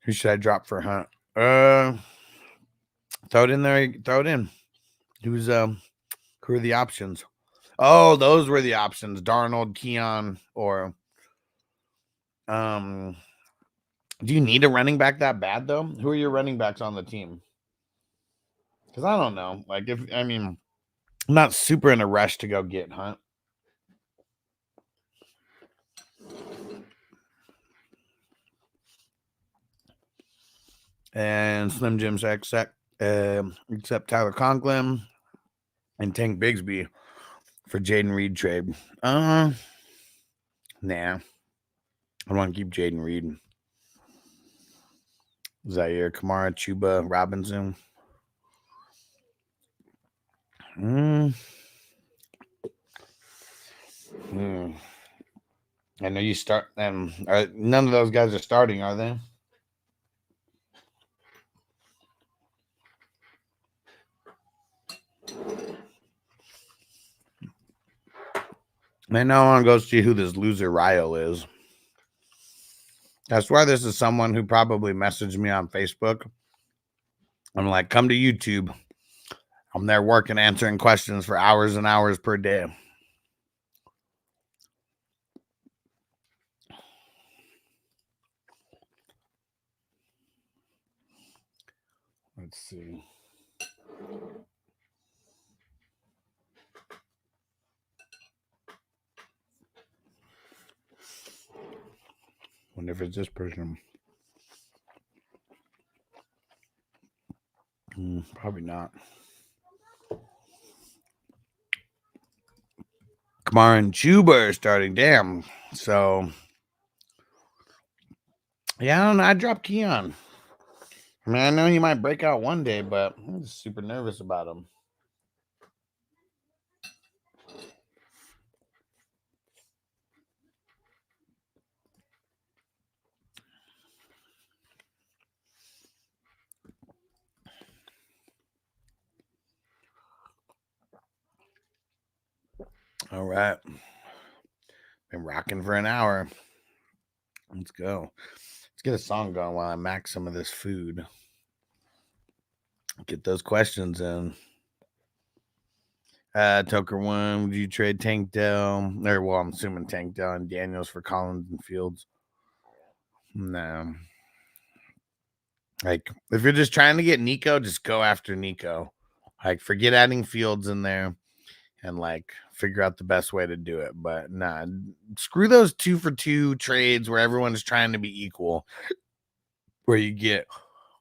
Who should I drop for Hunt? Throw it in there. Throw it in. Who are the options? Oh, those were the options. Darnold, Keon, or do you need a running back that bad though? Who are your running backs on the team? Because I don't know. Like I'm not super in a rush to go get Hunt. And Slim Jim's except Tyler Conklin and Tank Bigsby for Jaden Reed trade. Nah. I want to keep Jaden Reed. Zaire, Kamara, Chuba, Robinson. I know you start them. None of those guys are starting, are they? Man, now I want to go see who this loser Ryo is. I swear this is someone who probably messaged me on Facebook. I'm like, come to YouTube. I'm there working, answering questions for hours and hours per day. Let's see. Wonder if it's this person. Probably not. Kamara and Chuba are starting. Damn. So, yeah, I don't know. I dropped Keon. I mean, I know he might break out one day, but I'm just super nervous about him. All right. Been rocking for an hour. Let's go. Let's get a song going while I max some of this food. Get those questions in. Toker 1, would you trade Tank Dell? Or, well, I'm assuming Tank Dell and Daniels for Collins and Fields. No. Like, if you're just trying to get Nico, just go after Nico. Like, forget adding Fields in there and, like, figure out the best way to do it. But, nah, screw those 2-for-2 trades where everyone is trying to be equal, where you get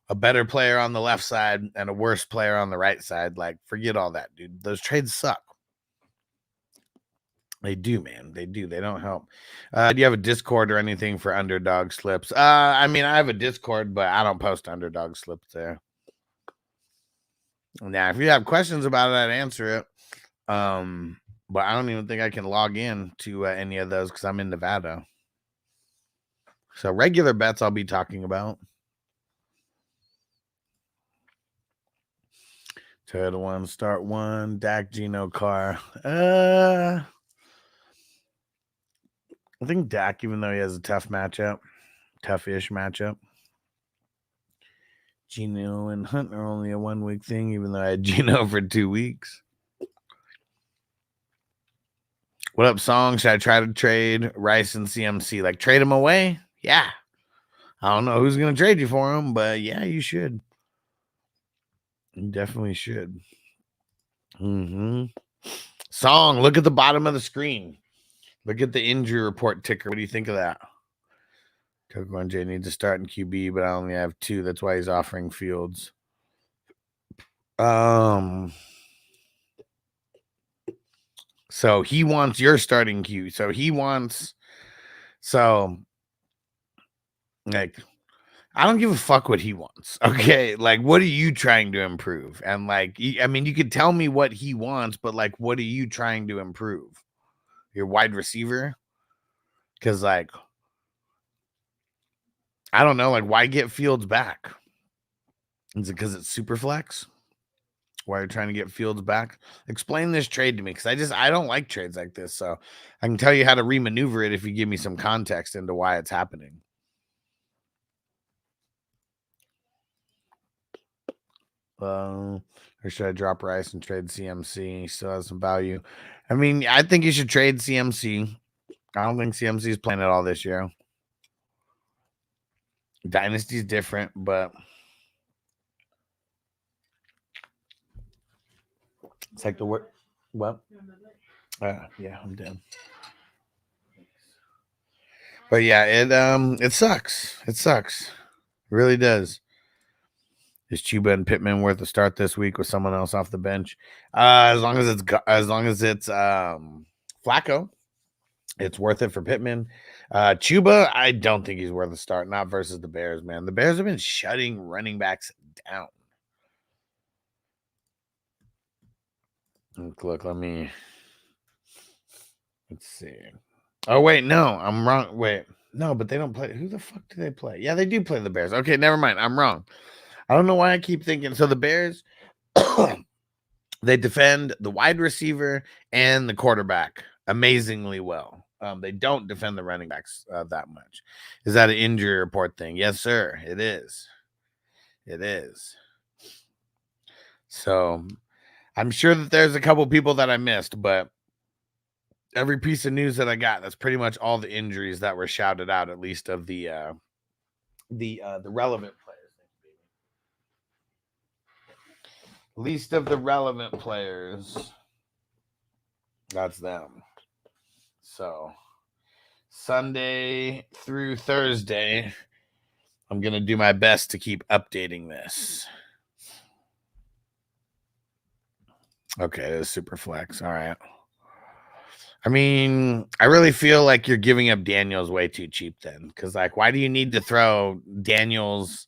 a better player on the left side and a worse player on the right side. Like, forget all that, dude. Those trades suck. They do, man. They do. They don't help. Do you have a Discord or anything for underdog slips? I mean, I have a Discord, but I don't post underdog slips there. Now, if you have questions about it, I'd answer it. But I don't even think I can log in to any of those because I'm in Nevada. So regular bets I'll be talking about. Toyota 1, start 1, Dak, Geno, Carr. I think Dak, even though he has a tough-ish matchup. Gino and Hunt are only a 1 week thing, even though I had Gino for 2 weeks. What up, Song? Should I try to trade Rice and CMC? Like, trade them away? Yeah. I don't know who's going to trade you for them, but yeah, you should. You definitely should. Song, look at the bottom of the screen. Look at the injury report ticker. What do you think of that? Coco and Jay need to start in QB, but I only have 2. That's why he's offering Fields. So he wants your starting Q. Like, I don't give a fuck what he wants. Okay. Like, what are you trying to improve? And like, I mean, you could tell me what he wants, but like, what are you trying to improve? Your wide receiver? Because like, I don't know. Like, why get Fields back? Is it because it's super flex? Why you're trying to get Fields back? Explain this trade to me, because I don't like trades like this. So I can tell you how to remaneuver it if you give me some context into why it's happening. Or should I drop Rice and trade CMC? He still has some value. I mean, I think you should trade CMC. I don't think CMC is playing at all this year. Dynasty's different, but it's like the word. What? Yeah, I'm dead. But yeah, it sucks. It sucks. It really does. Is Chuba and Pittman worth a start this week with someone else off the bench? As long as it's Flacco, it's worth it for Pittman. Chuba, I don't think he's worth a start. Not versus the Bears, man. The Bears have been shutting running backs down. Look, let's see. Oh, wait, no, I'm wrong. Wait, no, but they don't play. Who the fuck do they play? Yeah, they do play the Bears. Okay, never mind. I'm wrong. I don't know why I keep thinking. So the Bears, they defend the wide receiver and the quarterback amazingly well. They don't defend the running backs that much. Is that an injury report thing? Yes, sir. It is. It is. So I'm sure that there's a couple people that I missed, but every piece of news that I got, that's pretty much all the injuries that were shouted out, at least of the relevant players. Least of the relevant players. That's them. So Sunday through Thursday, I'm going to do my best to keep updating this. Okay, it is super flex. All right. I mean, I really feel like you're giving up Daniels way too cheap then. Because, like, why do you need to throw Daniels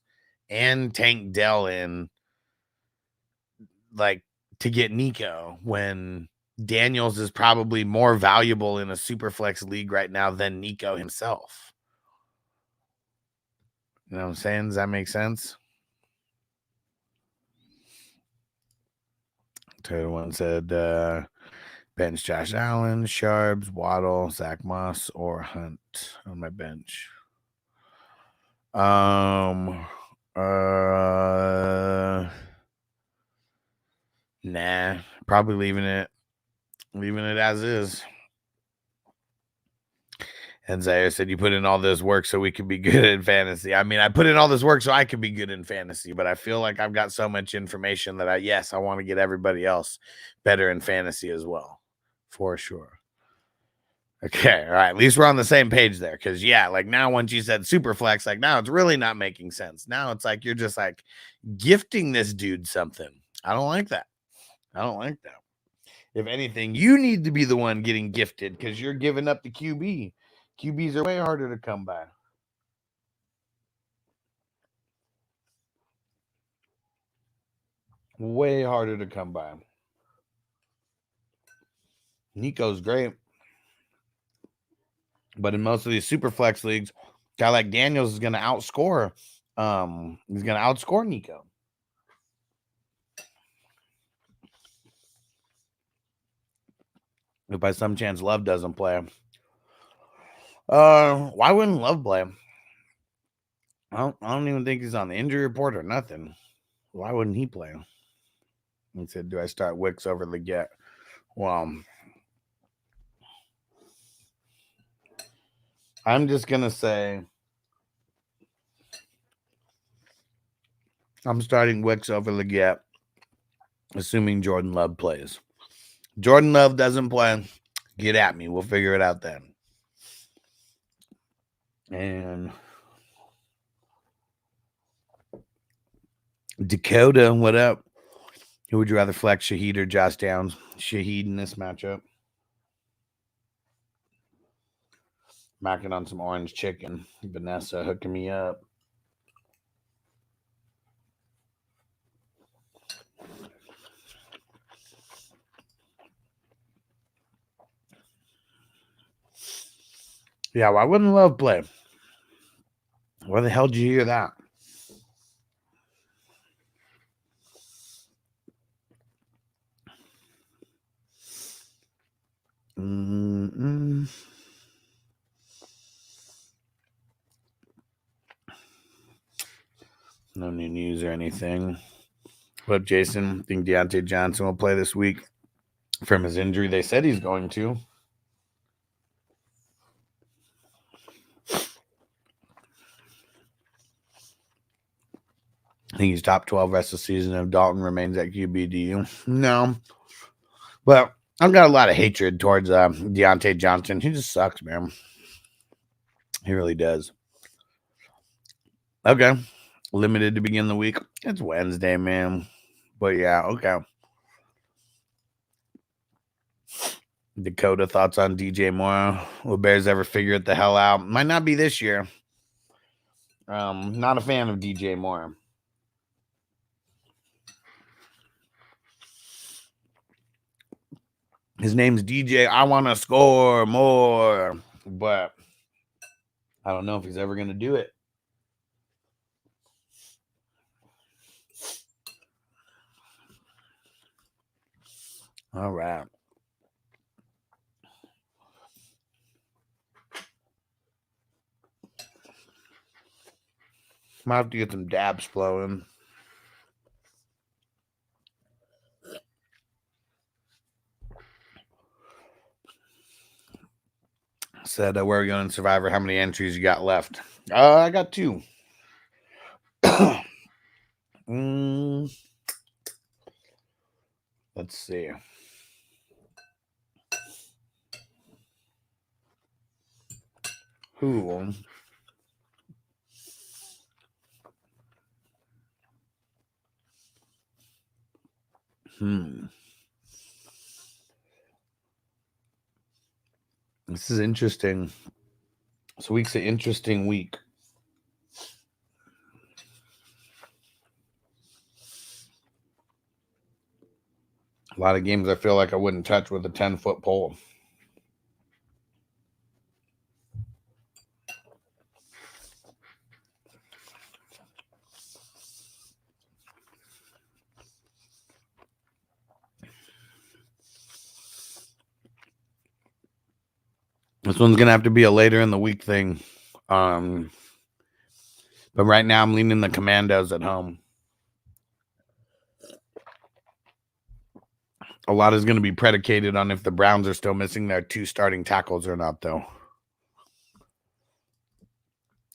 and Tank Dell in, like, to get Nico when Daniels is probably more valuable in a super flex league right now than Nico himself? You know what I'm saying? Does that make sense? Third one said bench Josh Allen, Sharps, Waddle, Zach Moss, or Hunt on my bench. Nah, probably leaving it as is. And Zaire said, you put in all this work so we could be good in fantasy. I mean, I put in all this work so I could be good in fantasy, but I feel like I've got so much information that I want to get everybody else better in fantasy as well, for sure. Okay, all right. At least we're on the same page there. Because, yeah, like now once you said super flex, like now it's really not making sense. Now it's like you're just like gifting this dude something. I don't like that. If anything, you need to be the one getting gifted because you're giving up the QB. QBs are way harder to come by. Way harder to come by. Nico's great. But in most of these super flex leagues, a guy like Daniels is going to outscore. He's going to outscore Nico. If by some chance Love doesn't play, why wouldn't Love play? don't even think he's on the injury report or nothing. Why wouldn't he play? He said, do I start Wicks over Leggett? Well, I'm just going to say I'm starting Wicks over Leggett, assuming Jordan Love plays. Jordan Love doesn't play. Get at me. We'll figure it out then. And Dakota, what up? Who would you rather flex, Shaheed or Josh Downs? Shaheed in this matchup. Macking on some orange chicken. Vanessa hooking me up. Yeah, why wouldn't Love play? Where the hell did you hear that? No new news or anything. What up, Jason? Think Deontay Johnson will play this week from his injury? They said he's going to. I think he's top 12 rest of the season if Dalton remains at QBDU. No. But I've got a lot of hatred towards Deontay Johnson. He just sucks, man. He really does. Okay. Limited to begin the week. It's Wednesday, man. But yeah, okay. Dakota, thoughts on DJ Moore? Will Bears ever figure it the hell out? Might not be this year. Not a fan of DJ Moore. His name's DJ. I want to score more. But I don't know if he's ever going to do it. All right. Might have to get some dabs flowing. Said, where are we going in Survivor? How many entries you got left? I got 2. Let's see. Who? This is interesting. This week's an interesting week. A lot of games I feel like I wouldn't touch with a 10-foot pole. This one's going to have to be a later in the week thing. But right now I'm leaning the Commandos at home. A lot is going to be predicated on if the Browns are still missing their 2 starting tackles or not, though.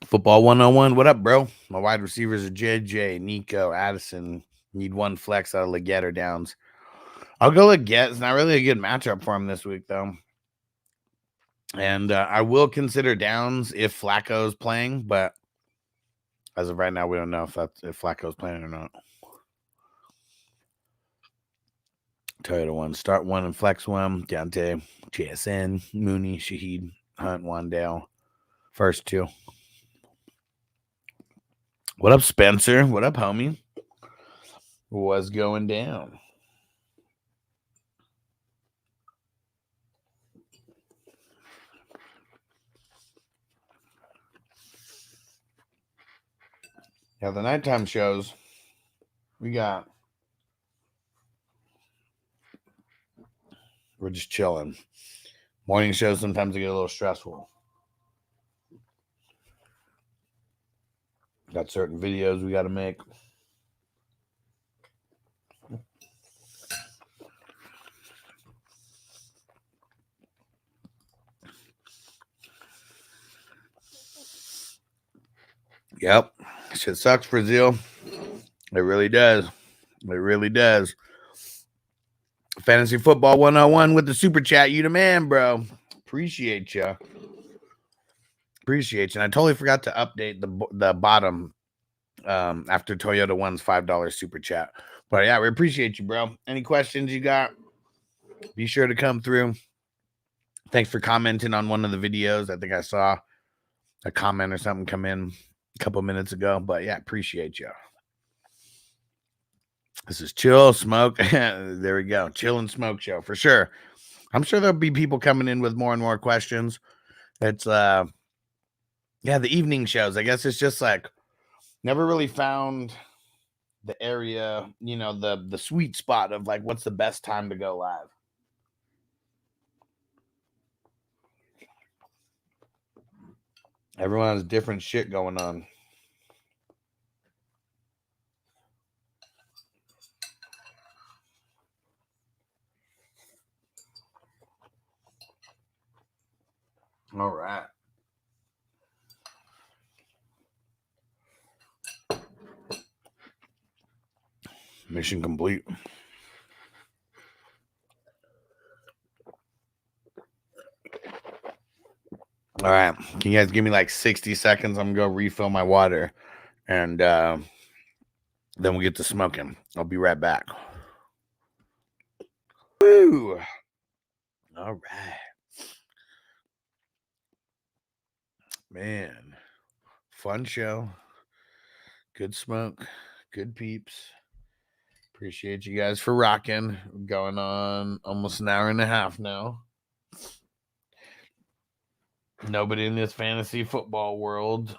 Football 101. What up, bro? My wide receivers are JJ, Nico, Addison. Need 1 flex out of Leggett or Downs. I'll go Leggett. It's not really a good matchup for him this week, though. And I will consider Downs if Flacco's playing, but as of right now, we don't know if Flacco's playing or not. Toyota 1, start 1 and flex 1. Deontay, JSN, Mooney, Shaheed, Hunt, Wandale. First 2. What up, Spencer? What up, homie? What's going down? Yeah, the nighttime shows, we're just chilling. Morning shows sometimes get a little stressful. Got certain videos we got to make. Yep. Shit sucks, Brazil. It really does. It really does. Fantasy Football 101 with the super chat. You the man, bro. Appreciate you. Appreciate you. And I totally forgot to update the bottom after Toyota one's $5 super chat. But yeah, we appreciate you, bro. Any questions you got? Be sure to come through. Thanks for commenting on one of the videos. I think I saw a comment or something come in a couple minutes ago. But yeah, appreciate you. This is Chill Smoke. There we go. Chill and Smoke Show for sure. I'm sure there'll be people coming in with more and more questions. It's yeah, the evening shows. I guess it's just like never really found the area, you know, the sweet spot of like what's the best time to go live. Everyone has different shit going on. All right. Mission complete. All right. Can you guys give me like 60 seconds? I'm going to go refill my water. And then we'll get to smoking. I'll be right back. Woo! All right. Man. Fun show. Good smoke. Good peeps. Appreciate you guys for rocking. Going on almost an hour and a half now. Nobody in this fantasy football world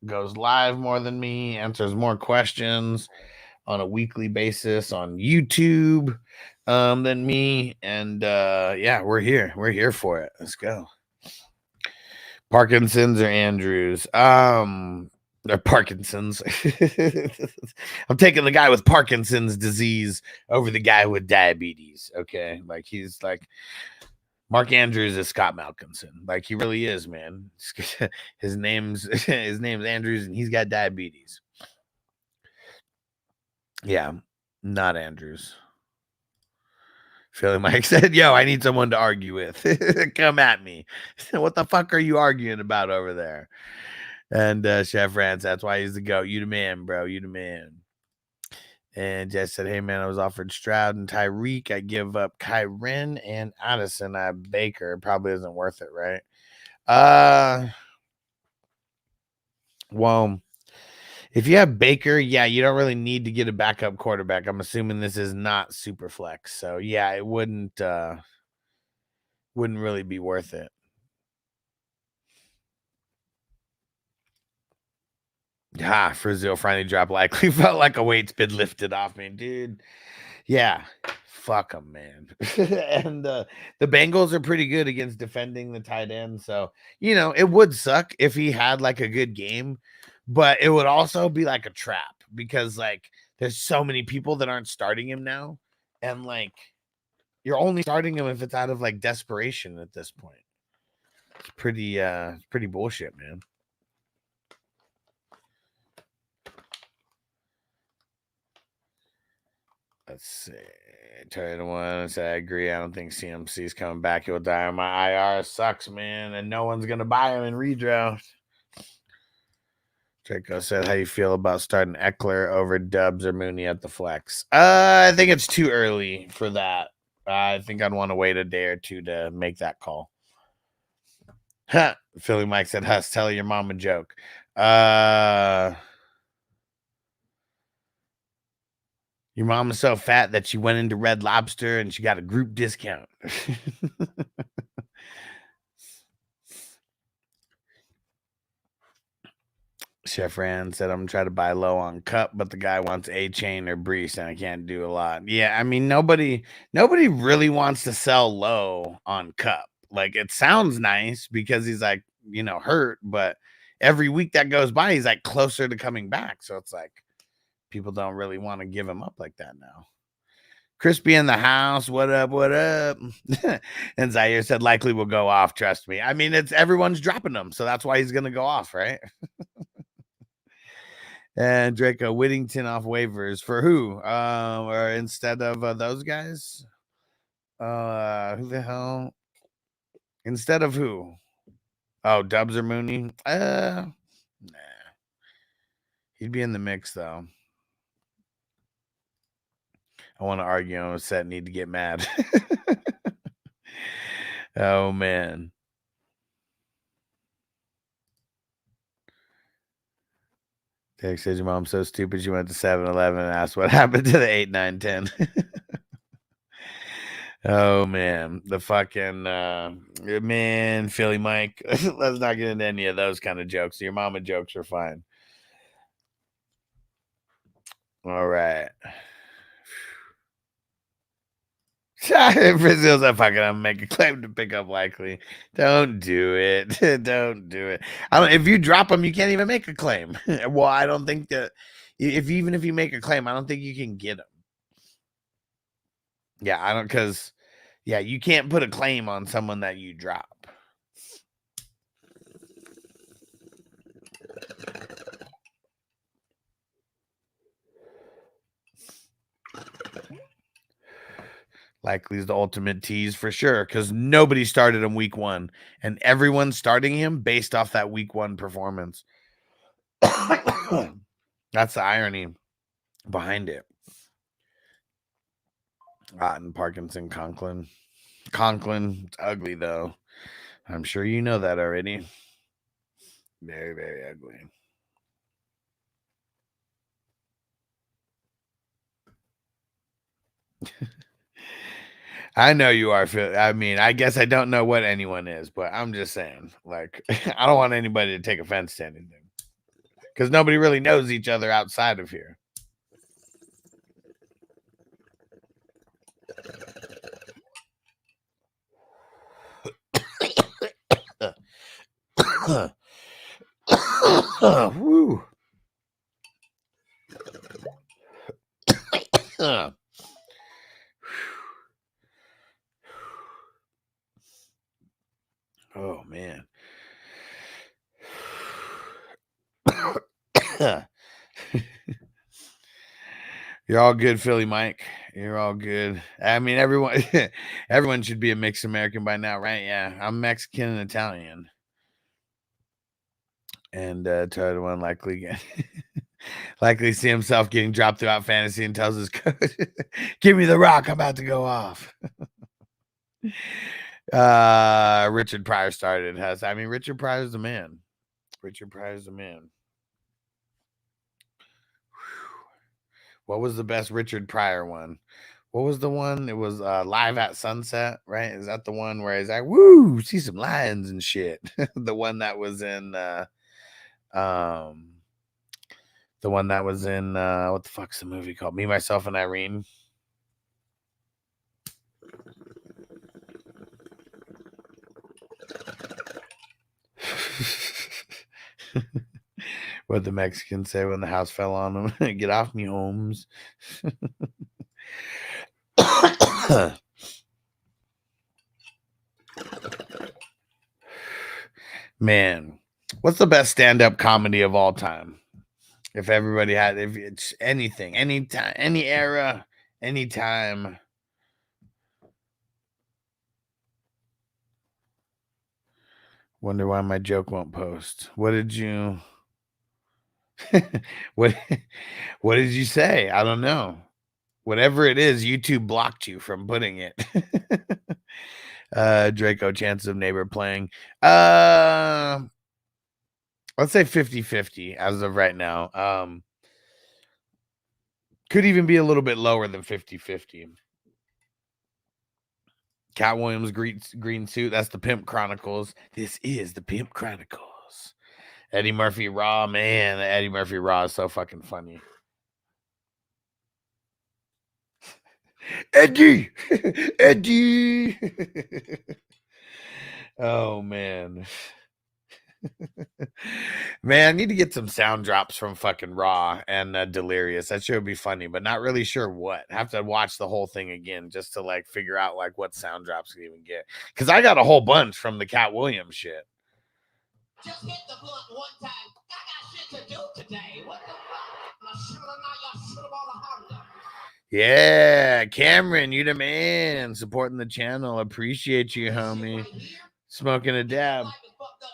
goes live more than me, answers more questions on a weekly basis on YouTube than me. And yeah, we're here. We're here for it. Let's go. Parkinson's or Andrews? They're Parkinson's. I'm taking the guy with Parkinson's disease over the guy with diabetes. Okay. Like he's like Mark Andrews is Scott Malkinson. Like he really is, man. His name's Andrews and he's got diabetes. Yeah, not Andrews. Philly Mike said, yo, I need someone to argue with. Come at me. What the fuck are you arguing about over there? And Chef Rance, that's why he's the GOAT. You the man, bro. You the man. And Jess said, hey, man, I was offered Stroud and Tyreek. I give up Kyren and Addison. I have Baker. It probably isn't worth it, right? Well, if you have Baker, yeah, you don't really need to get a backup quarterback. I'm assuming this is not super flex. So, yeah, it wouldn't really be worth it. Frizzle finally dropped likely. Felt like a weight's been lifted off me, dude. Yeah, fuck them, man. And the Bengals are pretty good against defending the tight end. So, you know, it would suck if he had like a good game, but it would also be like a trap because like there's so many people that aren't starting him now. And like you're only starting him if it's out of like desperation at this point. It's pretty bullshit, man. Let's see. Turn to one. Say I agree. I don't think CMC's coming back. He'll die on my IR. Sucks, man. And no one's gonna buy him in redraft. Draco said, how you feel about starting Eckler over Dubs or Mooney at the flex? I think it's too early for that. I think I'd want to wait a day or two to make that call. Philly Mike said, Huss, tell your mom a joke. Your mom is so fat that she went into Red Lobster and she got a group discount. Chef Rand said, I'm trying to buy low on Cup, but the guy wants A-Chain or Brees, and I can't do a lot. Yeah, I mean, nobody really wants to sell low on Cup. Like, it sounds nice because he's like, you know, hurt, but every week that goes by, he's like closer to coming back. So it's like people don't really want to give him up like that now. Crispy in the house. What up? What up? And Zaire said likely will go off. Trust me. I mean, it's everyone's dropping him. So that's why he's going to go off, right? And Draco Whittington off waivers for who? Or instead of those guys? Who the hell? Instead of who? Oh, Dubs or Mooney? Nah. He'd be in the mix though. I want to argue on a set, need to get mad. Oh man. Derek says your mom's so stupid she went to 7-Eleven and asked what happened to the 8, 9, 10. Oh man. The fucking man, Philly Mike. Let's not get into any of those kind of jokes. Your mama jokes are fine. All right. Brazil's like, fucking, I'm make a claim to pick up likely. Don't do it. Don't do it. If you drop them, you can't even make a claim. Well, I don't think that even if you make a claim, I don't think you can get them. Yeah, I don't, because you can't put a claim on someone that you drop. Likely is the ultimate tease for sure, because nobody started him week 1, and everyone's starting him based off that week 1 performance. That's the irony behind it. Otten, Parkinson, Conklin. It's ugly though. I'm sure you know that already. Very, very ugly. I know you are. I mean, I guess I don't know what anyone is, but I'm just saying, like, I don't want anybody to take offense to anything because nobody really knows each other outside of here. Woo. Oh man. You're all good, Philly Mike. You're all good. I mean, everyone should be a mixed American by now, right? Yeah, I'm Mexican and Italian. And try to unlikely likely see himself getting dropped throughout fantasy and tells his coach, "Give me the rock, I'm about to go off." Richard Pryor started. Richard Pryor's the man. Richard Pryor's the man. What was the best Richard Pryor one? What was the one? It was Live at Sunset, right? Is that the one where he's like, "Woo, see some lions and shit"? The one that was in what the fuck's the movie called? Me, Myself, and Irene. What the Mexicans say when the house fell on them. Get off me, Holmes. Man, what's the best stand-up comedy of all time? If it's anything, anytime, any era, anytime. Wonder why my joke won't post. What did you what did you say? I don't know. Whatever it is, YouTube blocked you from putting it. Draco, chance of neighbor playing. Let's say 50-50 as of right now. Could even be a little bit lower than 50-50. Cat Williams green suit. That's the Pimp Chronicles. This is the Pimp Chronicles. Eddie Murphy Raw, man. Eddie Murphy Raw is so fucking funny. Eddie. Oh man. Man, I need to get some sound drops from fucking Raw and Delirious. That should be funny, but not really sure what. Have to watch the whole thing again just to like figure out like what sound drops we even get. Because I got a whole bunch from the Cat Williams shit. Just hit the blunt one time. I got shit to do today. What the fuck? Yeah, Cameron, you the man. Supporting the channel. Appreciate you, homie. Smoking a dab.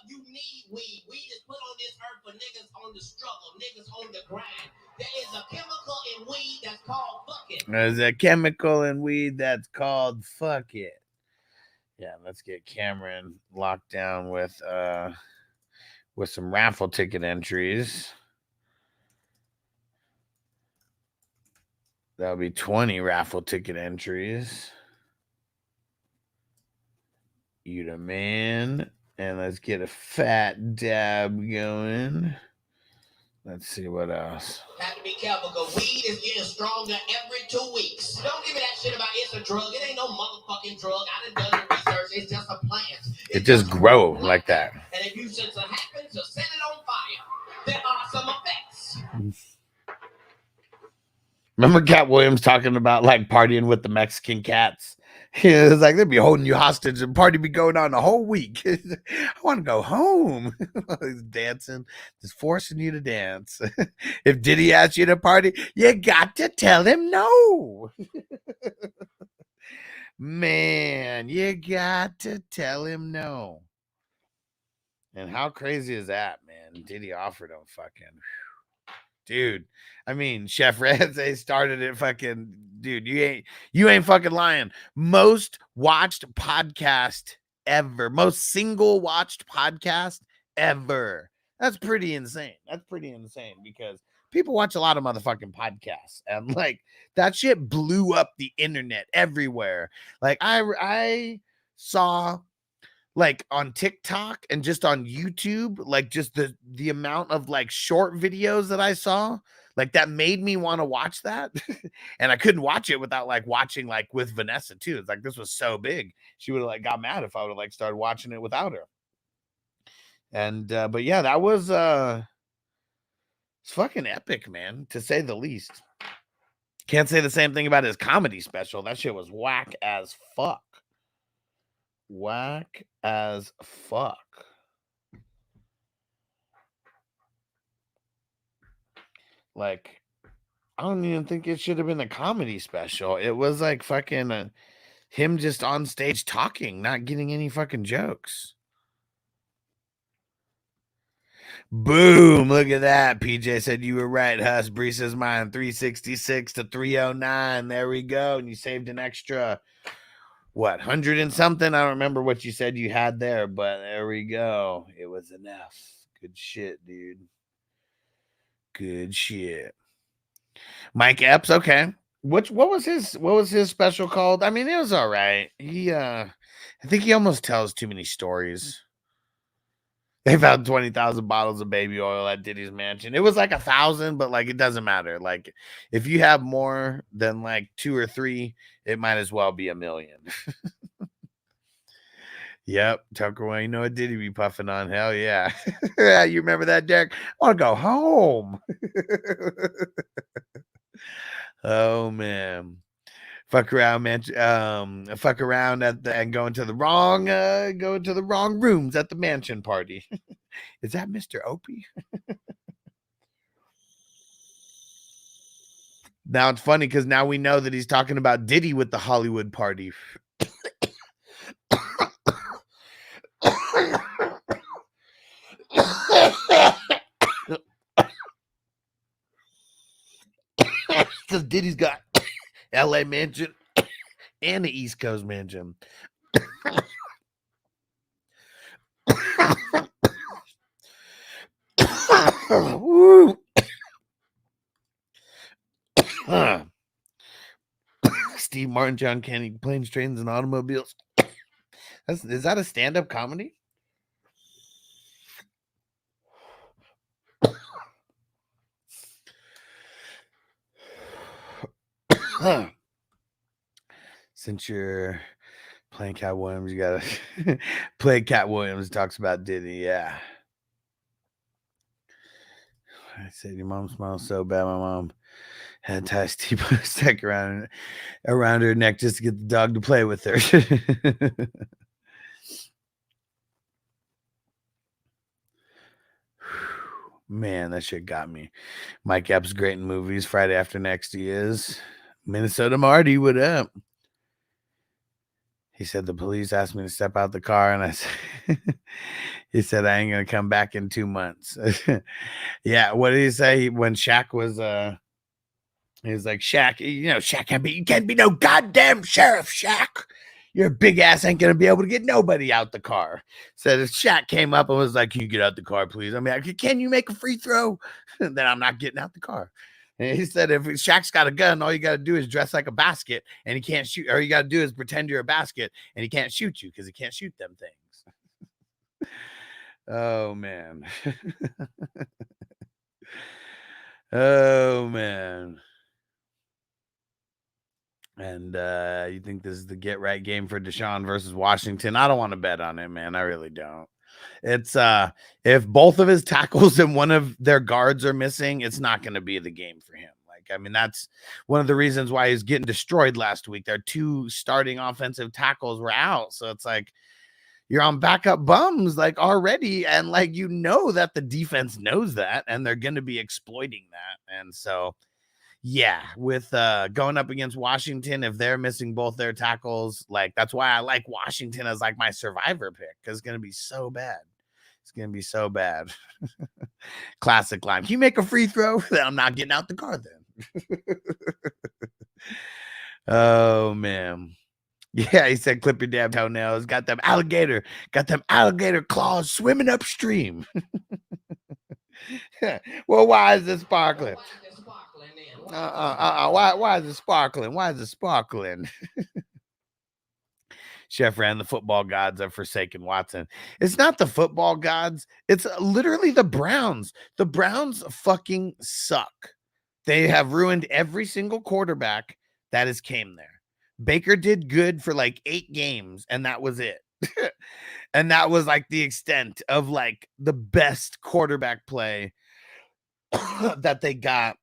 You need weed. Weed is put on this earth for niggas on the struggle, niggas on the grind. There is a chemical in weed that's called fuck it. There's a chemical in weed that's called fuck it. Yeah, let's get Cameron locked down with some raffle ticket entries. That'll be 20 raffle ticket entries. You the man. And let's get a fat dab going. Let's see what else. Have to be careful because weed is getting stronger every 2 weeks. Don't give me that shit about it's a drug. It ain't no motherfucking drug. I done done the research. It's just a plant. It just grow like that. And if you should happen to set it on fire, there are some effects. Remember Cat Williams talking about like partying with the Mexican cats? It was like they'd be holding you hostage and party be going on the whole week. I want to go home. He's dancing, just forcing you to dance. If Diddy asks you to party, you got to tell him no. Man, you got to tell him no. And how crazy is that, man? Diddy offered him fucking... Dude, I mean, Chef Reze started it fucking, dude, you ain't fucking lying. Most watched podcast ever. Most single watched podcast ever. That's pretty insane. That's pretty insane because people watch a lot of motherfucking podcasts and like that shit blew up the internet everywhere. Like I saw like on TikTok and just on YouTube, like just the amount of like short videos that I saw, like that made me want to watch that. And I couldn't watch it without like watching like with Vanessa too. It's like this was so big. She would have like got mad if I would have like started watching it without her. And but yeah, that was it's fucking epic, man, to say the least. Can't say the same thing about his comedy special. That shit was whack as fuck. Whack as fuck. Like, I don't even think it should have been a comedy special. It was like fucking him just on stage talking, not getting any fucking jokes. Boom. Look at that. PJ said you were right, Huss. Bree says mine 366 to 309. There we go. And you saved an extra... what, 100 and something? I don't remember what you said you had there, but there we go. It was enough. Good shit, dude. Good shit. Mike Epps, okay. What was his special called? I mean, it was all right. I think he almost tells too many stories. They found 20,000 bottles of baby oil at Diddy's mansion. It was like 1,000, but like it doesn't matter. Like if you have more than like 2 or 3, it might as well be 1 million. Yep, Tucker Wayne, what Diddy be puffing on? Hell yeah. Yeah, you remember that, Derek? I want to go home. Oh man. Fuck around, man. Fuck around and going to the wrong rooms at the mansion party. Is that Mr. Opie? Now it's funny because now we know that he's talking about Diddy with the Hollywood party. Because Diddy's got LA mansion and the East Coast mansion. Woo. Steve Martin, John Candy, Planes, Trains, and Automobiles. Is that a stand-up comedy? Since you're playing Cat Williams, you gotta play Cat Williams. Talks about Diddy, yeah. I said, your mom smiles so bad. My mom had to tie a stick around her neck just to get the dog to play with her. Man, that shit got me. Mike Epps great in movies. Friday After Next he is. Minnesota Marty, what up? He said the police asked me to step out the car, and I said, he said I ain't gonna come back in 2 months. Yeah, what did he say when Shaq was he was like, Shaq, Shaq can't be no goddamn sheriff, Shaq. Your big ass ain't gonna be able to get nobody out the car. Said if Shaq came up and was like, can you get out the car, please? I mean, can you make a free throw? Then I'm not getting out the car. And he said, if Shaq's got a gun, all you got to do is dress like a basket and he can't shoot. Or you got to do is pretend you're a basket and he can't shoot you because he can't shoot them things. Oh, man. Oh, man. And you think this is the get right game for Deshaun versus Washington? I don't want to bet on it, man. I really don't. It's if both of his tackles and one of their guards are missing, it's not going to be the game for him. Like, I mean, that's one of the reasons why he's getting destroyed last week. Their 2 starting offensive tackles were out. So it's like you're on backup bums like already. And like, that the defense knows that and they're going to be exploiting that. And so, yeah, with going up against Washington, if they're missing both their tackles, like that's why I like Washington as like my survivor pick because it's going to be so bad. It's going to be so bad. Classic line. Can you make a free throw? Then I'm not getting out the car then. Oh, man. Yeah, he said, clip your damn toenails. Got them alligator claws swimming upstream. Well, why is it sparkling? Why is it sparkling? Why is it sparkling? Chef ran the football gods have forsaken Watson. It's not the football gods. It's literally the Browns. The Browns fucking suck. They have ruined every single quarterback that has came there. Baker did good for like 8 games, and that was it. And that was like the extent of like the best quarterback play that they got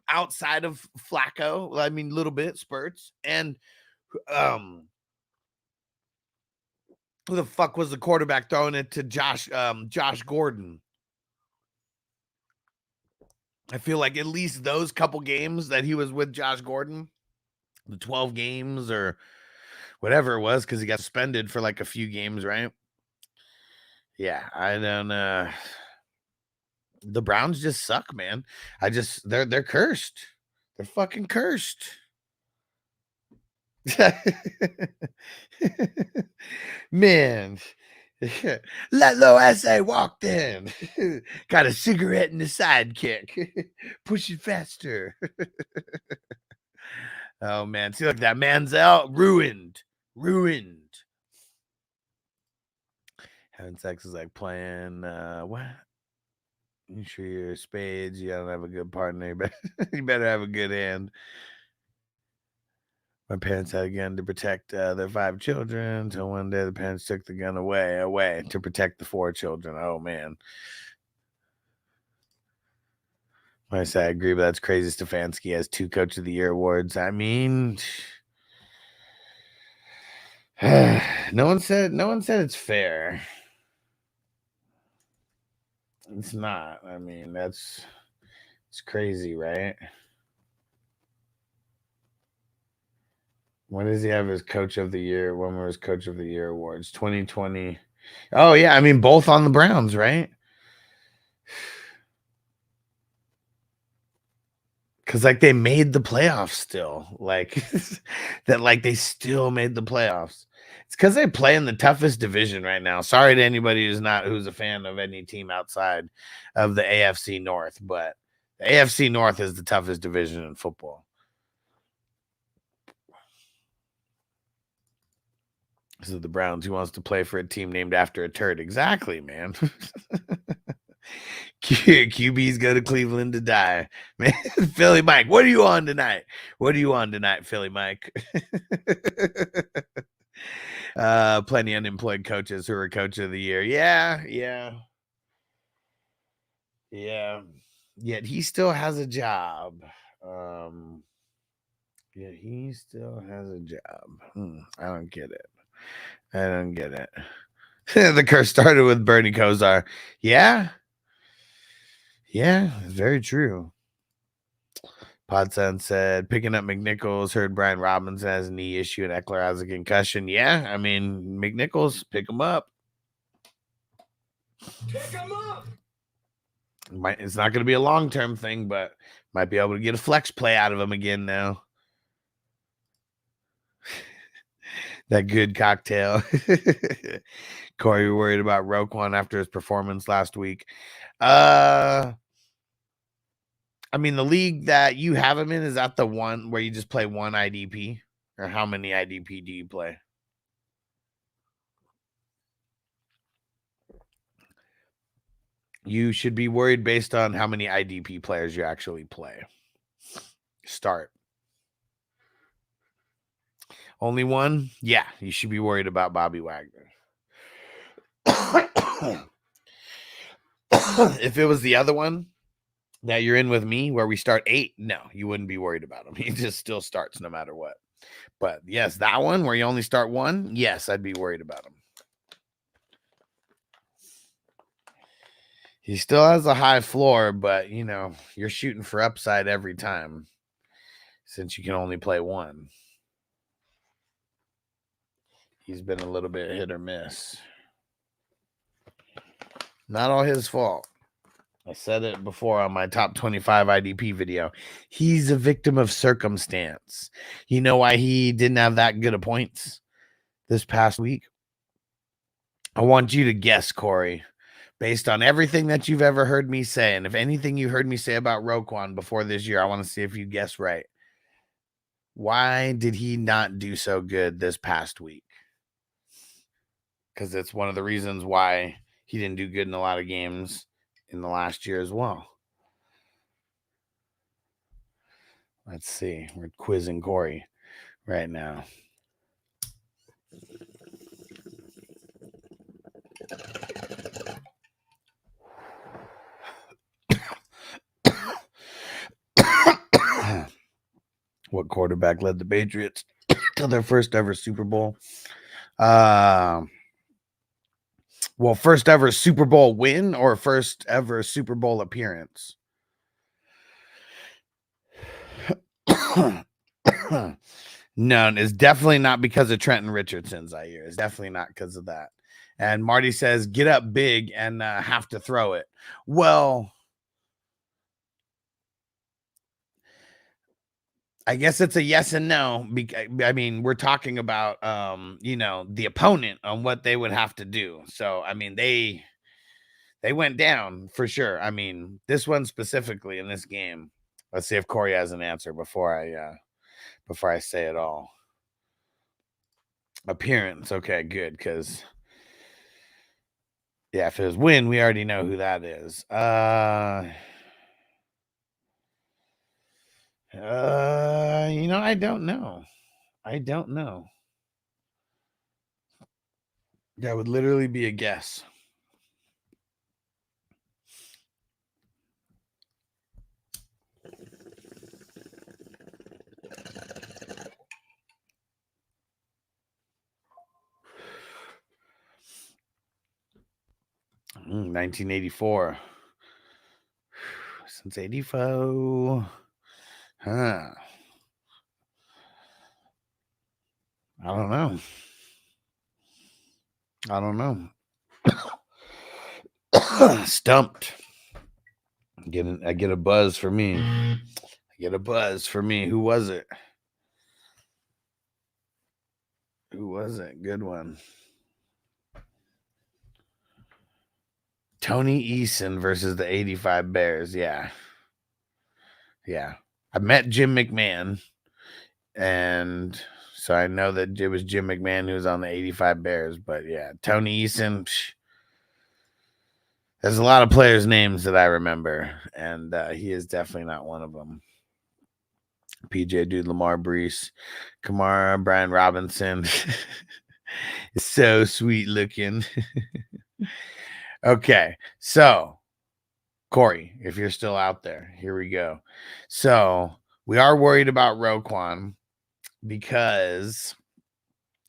outside of Flacco. I mean, little bit spurts. And who the fuck was the quarterback throwing it to Josh Gordon? I feel like at least those couple games that he was with Josh Gordon, the 12 games or whatever it was, because he got suspended for like a few games, right? Yeah, I don't know. The Browns just suck, man. They're cursed. They're fucking cursed. Man. Letlow SA walked in. Got a cigarette in the sidekick. Push it faster. Oh, man. See, look, that Manziel ruined. Having sex is like playing, what? You sure you're spades? You don't have a good partner. You better have a good hand. My parents had a gun to protect their 5 children until one day the parents took the gun away to protect the 4 children. Oh, man. I say I agree, but that's crazy. Stefanski has 2 Coach of the Year awards. I mean, no one said it's fair. It's not. I mean, it's crazy, right? When does he have his Coach of the Year? When were his Coach of the Year awards? 2020. Oh, yeah. I mean, both on the Browns, right? Because, like, they made the playoffs still. Like, that, like, they still made the playoffs. It's because they play in the toughest division right now. Sorry to anybody who's a fan of any team outside of the AFC North, but the AFC North is the toughest division in football. This is the Browns. Who wants to play for a team named after a turd? Exactly, man. QBs go to Cleveland to die. Man, Philly Mike, what are you on tonight? Philly Mike? Plenty unemployed coaches who are Coach of the Year. Yeah. Yet he still has a job. Yet he still has a job. I don't get it. I don't get it. The curse started with Bernie Kosar. Yeah. Yeah, very true. Podson said, picking up McNichols, heard Brian Robinson has a knee issue and Eckler has a concussion. Yeah, I mean, McNichols, pick him up. Pick him up. It's not going to be a long-term thing, but might be able to get a flex play out of him again now. That good cocktail. Corey, you're worried about Roquan after his performance last week. I mean, the league that you have him in, is that the one where you just play one IDP? Or how many IDP do you play? You should be worried based on how many IDP players you actually play. Start. Only one? Yeah, you should be worried about Bobby Wagner. If it was the other one that you're in with me where we start 8, no, you wouldn't be worried about him. He just still starts no matter what. But yes, that one where you only start 1, yes, I'd be worried about him. He still has a high floor, but you know, you're shooting for upside every time since you can only play 1. He's been a little bit hit or miss. Not all his fault. I said it before on my top 25 IDP video. He's a victim of circumstance. You know why he didn't have that good of points this past week? I want you to guess, Corey, based on everything that you've ever heard me say. And if anything you heard me say about Roquan before this year, I want to see if you guess right. Why did he not do so good this past week? Because it's one of the reasons why he didn't do good in a lot of games in the last year as well. Let's see. We're quizzing Corey right now. What quarterback led the Patriots to their first ever Super Bowl? Well, first ever Super Bowl win or first ever Super Bowl appearance? No, it's definitely not because of Trenton Richardson, Zaire. It's definitely not because of that. And Marty says, get up big and have to throw it. Well, I guess it's a yes and no. I mean, we're talking about, you know, the opponent on what they would have to do. So, I mean, they went down for sure. I mean, this one specifically in this game. Let's see if Corey has an answer before I say it all. Appearance. Okay, good. Because, yeah, if it was win, we already know who that is. You know, I don't know. That would literally be a guess. Mm, 1984. Since 84. Huh. I don't know. Stumped. I get a buzz for me. Who was it? Good one. Tony Eason versus the 85 Bears. Yeah. I met Jim McMahon, and so I know that it was Jim McMahon who was on the 85 Bears. But yeah, Tony Eason. There's a lot of players' names that I remember, and he is definitely not one of them. PJ Dude, Lamar Brees, Kamara, Brian Robinson. It's so sweet looking. Okay, so Corey, if you're still out there, here we go. So we are worried about Roquan because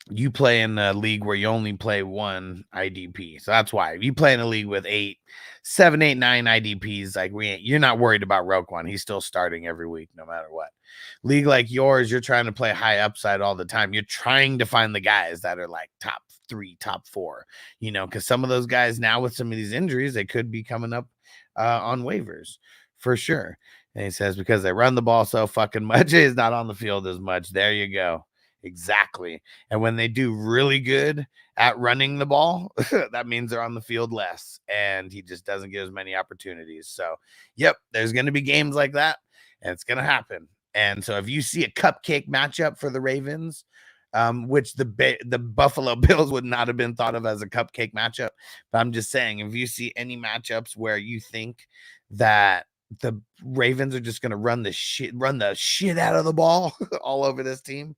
you play in a league where you only play one IDP. So that's why. If you play in a league with 7, 8, 9 IDPs, like you're not worried about Roquan. He's still starting every week, no matter what. League like yours, you're trying to play high upside all the time. You're trying to find the guys that are like top 3, top 4, because some of those guys now with some of these injuries, they could be coming up on waivers for sure. And he says, because they run the ball so fucking much, he's not on the field as much. There you go. Exactly. And when they do really good at running the ball, that means they're on the field less, and he just doesn't get as many opportunities. So, yep, there's going to be games like that, and it's going to happen. And so if you see a cupcake matchup for the Ravens, which the Buffalo Bills would not have been thought of as a cupcake matchup, but I'm just saying, if you see any matchups where you think that the Ravens are just going to run the shit out of the ball all over this team,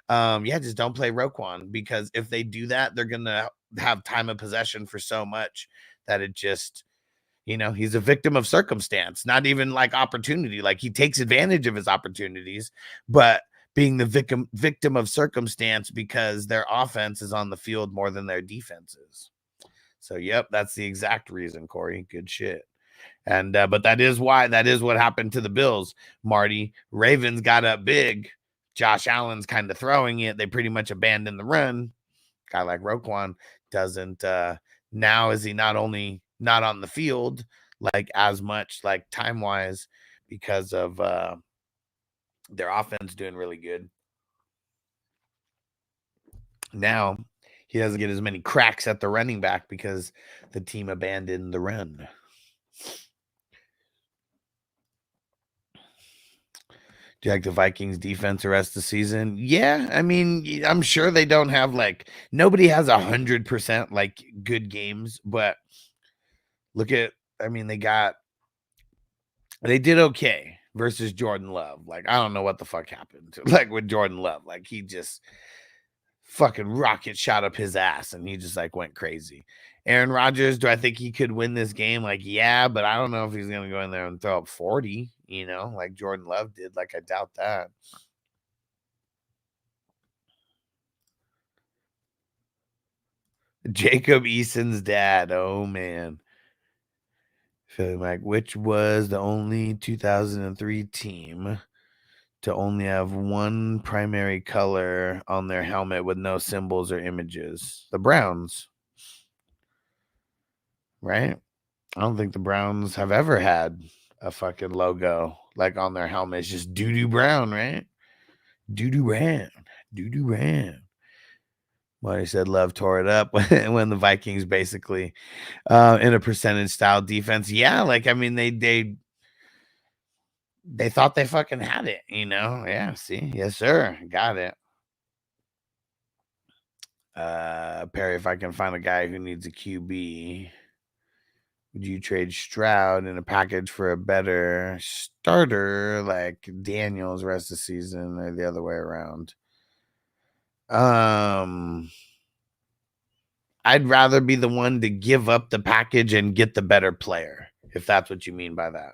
just don't play Roquan, because if they do that, they're going to have time of possession for so much that it just, he's a victim of circumstance, not even like opportunity. Like, he takes advantage of his opportunities, but being the victim of circumstance because their offense is on the field more than their defense is. So, yep, that's the exact reason, Corey. Good shit. And, but that is what happened to the Bills, Marty. Ravens got up big. Josh Allen's kind of throwing it. They pretty much abandoned the run. Guy like Roquan doesn't. Now is he not only not on the field like as much, like time wise, because of their offense doing really good. Now he doesn't get as many cracks at the running back because the team abandoned the run. Do you like the Vikings defense the rest of the season? Yeah, I mean, I'm sure they don't have nobody has 100% like good games, but look at, they did okay versus Jordan Love. Like, I don't know what the fuck happened with Jordan Love. Like, he just fucking rocket shot up his ass and he just went crazy. Aaron Rodgers, do I think he could win this game? Yeah, but I don't know if he's going to go in there and throw up 40, like Jordan Love did. I doubt that. Jacob Eason's dad. Oh, man. Feeling like, which was the only 2003 team to only have one primary color on their helmet with no symbols or images? The Browns. Right? I don't think the Browns have ever had a fucking logo on their helmet. It's just doo-doo brown, right? Doo-doo brown. Doo-doo brown. Well, he said Love tore it up when the Vikings basically in a percentage style defense. Yeah, they thought they fucking had it, Yeah, see? Yes, sir. Got it. Perry, if I can find a guy who needs a QB, would you trade Stroud in a package for a better starter like Daniels rest of the season, or the other way around? I'd rather be the one to give up the package and get the better player, if that's what you mean by that.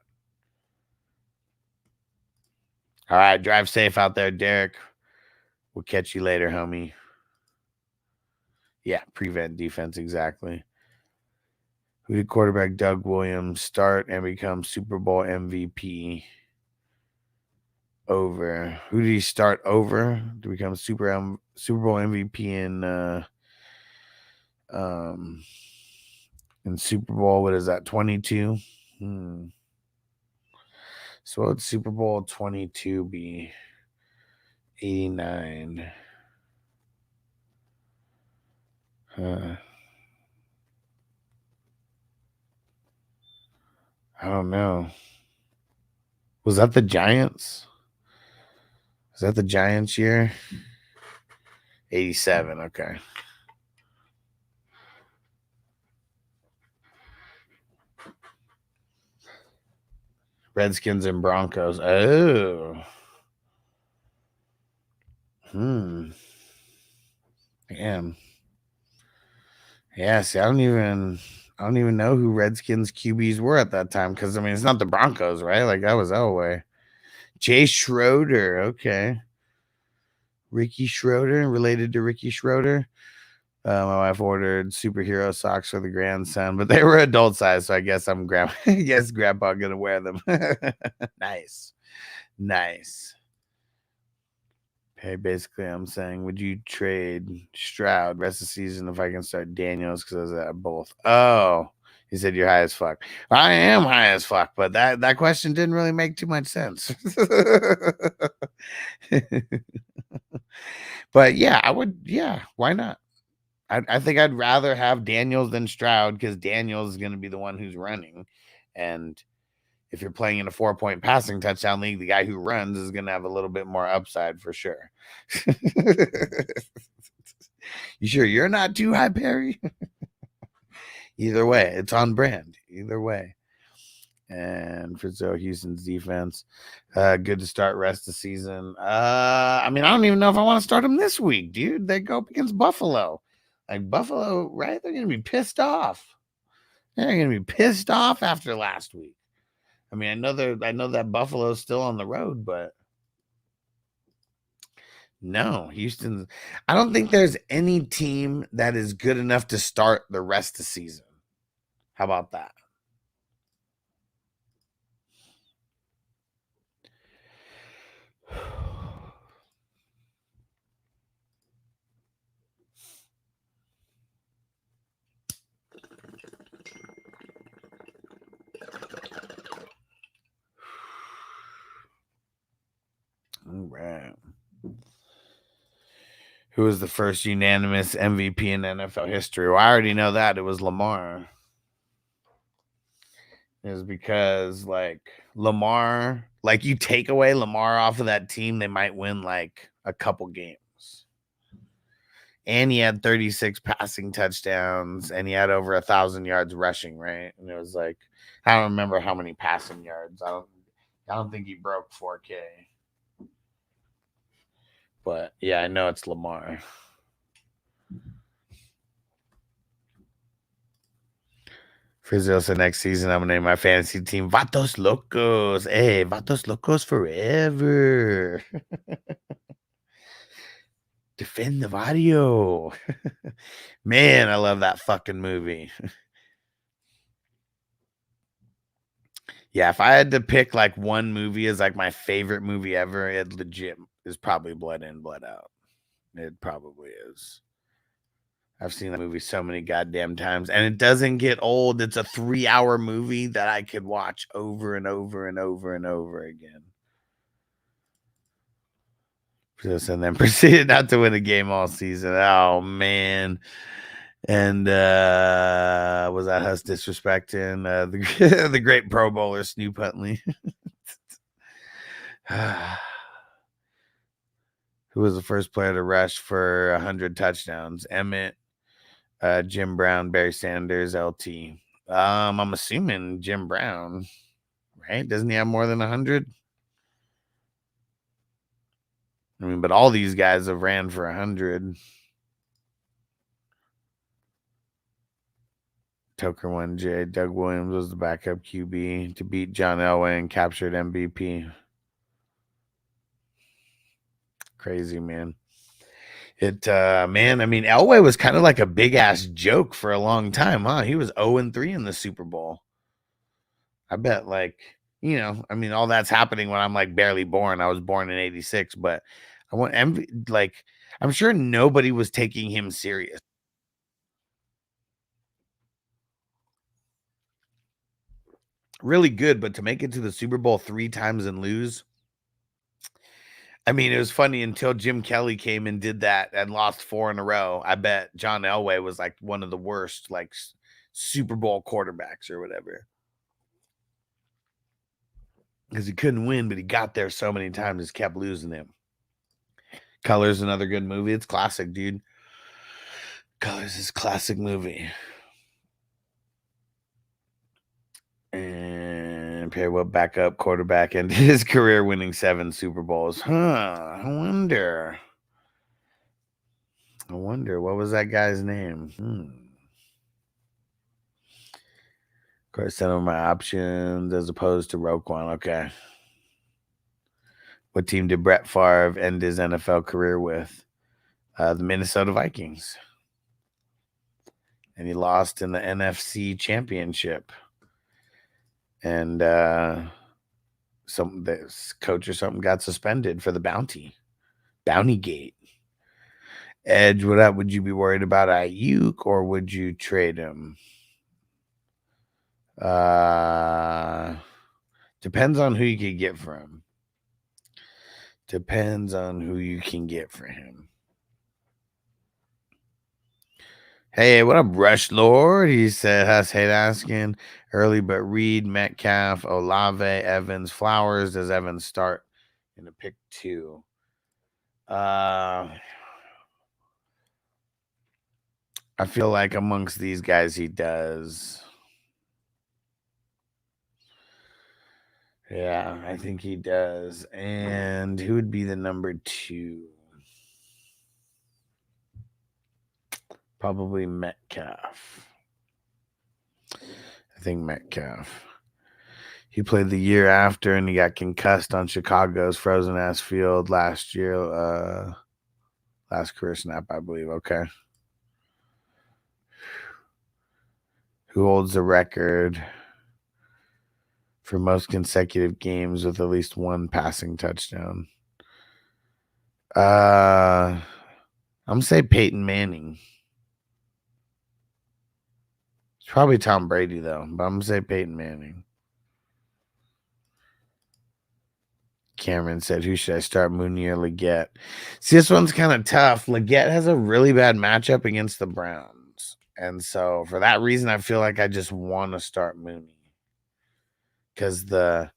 All right, drive safe out there, Derek. We'll catch you later, homie. Yeah, prevent defense, exactly. Who did quarterback Doug Williams start and become Super Bowl MVP? Over. Who did he start over to become Super Bowl MVP in Super Bowl? What is that? 22. So what would Super Bowl 22 be? 89. I don't know. Was that the Giants? Is that the Giants year? 87. Okay. Redskins and Broncos. Oh. Damn. Yeah, see, I don't I don't even know who Redskins QBs were at that time because, I mean, it's not the Broncos, right? Like, that was Elway. Jay Schroeder. Okay. Ricky Schroeder, related to Ricky Schroeder. My wife ordered superhero socks for the grandson, but they were adult size, so I guess I'm grandpa gonna wear them. Nice. Okay, basically I'm saying, would you trade Stroud rest of the season if I can start Daniels because I was at both? Oh, he said you're high as fuck. I am high as fuck, but that question didn't really make too much sense. But yeah, I would. Yeah, why not? I think I'd rather have Daniels than Stroud because Daniels is going to be the one who's running. And if you're playing in a 4-point passing touchdown league, the guy who runs is going to have a little bit more upside for sure. You sure you're not too high, Perry? Either way, it's on brand. Either way. And for Houston's defense, good to start rest of the season. I mean, I don't even know if I want to start them this week, dude. They go up against Buffalo. Like Buffalo, right? They're going to be pissed off. They're going to be pissed off after last week. I mean, I know that Buffalo's still on the road, but no, Houston. I don't think there's any team that is good enough to start the rest of the season. How about that? All right. Who was the first unanimous MVP in NFL history? Well, I already know that. It was Lamar. It was because, like, Lamar, like, you take away Lamar off of that team, they might win, like, a couple games. And he had 36 passing touchdowns, and he had over 1,000 yards rushing, right? And it was like, I don't remember how many passing yards. I don't think he broke 4K. But yeah, I know it's Lamar. Frizzo said next season I'm gonna name my fantasy team Vatos Locos. Hey, Vatos Locos forever. Defend the Vario. Man, I love that fucking movie. Yeah, if I had to pick like one movie as like my favorite movie ever, it legit is probably Blood In, Blood Out. It probably is. I've seen that movie so many goddamn times, and it doesn't get old. It's a 3-hour movie that I could watch over and over and over and over again. And then proceeded not to win a game all season. Oh man. And was that us disrespecting the great Pro Bowler Snoop Huntley? Who was the first player to rush for 100 touchdowns? Emmett, Jim Brown, Barry Sanders, LT. I'm assuming Jim Brown, right? Doesn't he have more than 100? I mean, but all these guys have ran for 100. Toker 1J. Doug Williams was the backup QB to beat John Elway and captured MVP. Crazy, man. Man, I mean, Elway was kind of like a big ass joke for a long time, huh? He was 0-3 in the Super Bowl. I bet, like, you know, I mean, all that's happening when I'm like barely born. I was born in 86, but I'm sure nobody was taking him serious. Really good, but to make it to the Super Bowl 3 times and lose. I mean, it was funny until Jim Kelly came and did that and lost 4 in a row. I bet John Elway was like one of the worst, like, Super Bowl quarterbacks or whatever. Because he couldn't win, but he got there so many times, just kept losing him. Colors, another good movie. It's classic, dude. Colors is classic movie. And Perry Will backup quarterback ended his career winning 7 Super Bowls. Huh. I wonder what was that guy's name? course, some of my options as opposed to Roquan. Okay. What team did Brett Favre end his NFL career with? The Minnesota Vikings. And he lost in the NFC Championship. And this coach or something got suspended for the bounty gate. Edge, what up? Would you be worried about Ayuk or would you trade him? Depends on who you could get for him. Depends on who you can get for him. Hey, what up, Rush Lord? He said, hate asking. Early but Reed, Metcalf, Olave, Evans, Flowers. Does Evans start in a pick 2? I feel like amongst these guys he does. Yeah, I think he does. And who would be the number 2? Probably Metcalf. I think Metcalf. He played the year after and he got concussed on Chicago's frozen ass field last year. Last career snap, I believe. Okay. Who holds the record for most consecutive games with at least one passing touchdown? I'm gonna say Peyton Manning. It's probably Tom Brady though, but I'm gonna say Peyton Manning. Cameron said, who should I start, Mooney or Leggett? See, this one's kind of tough. Leggett has a really bad matchup against the Browns. And so for that reason, I feel like I just want to start Mooney. Because the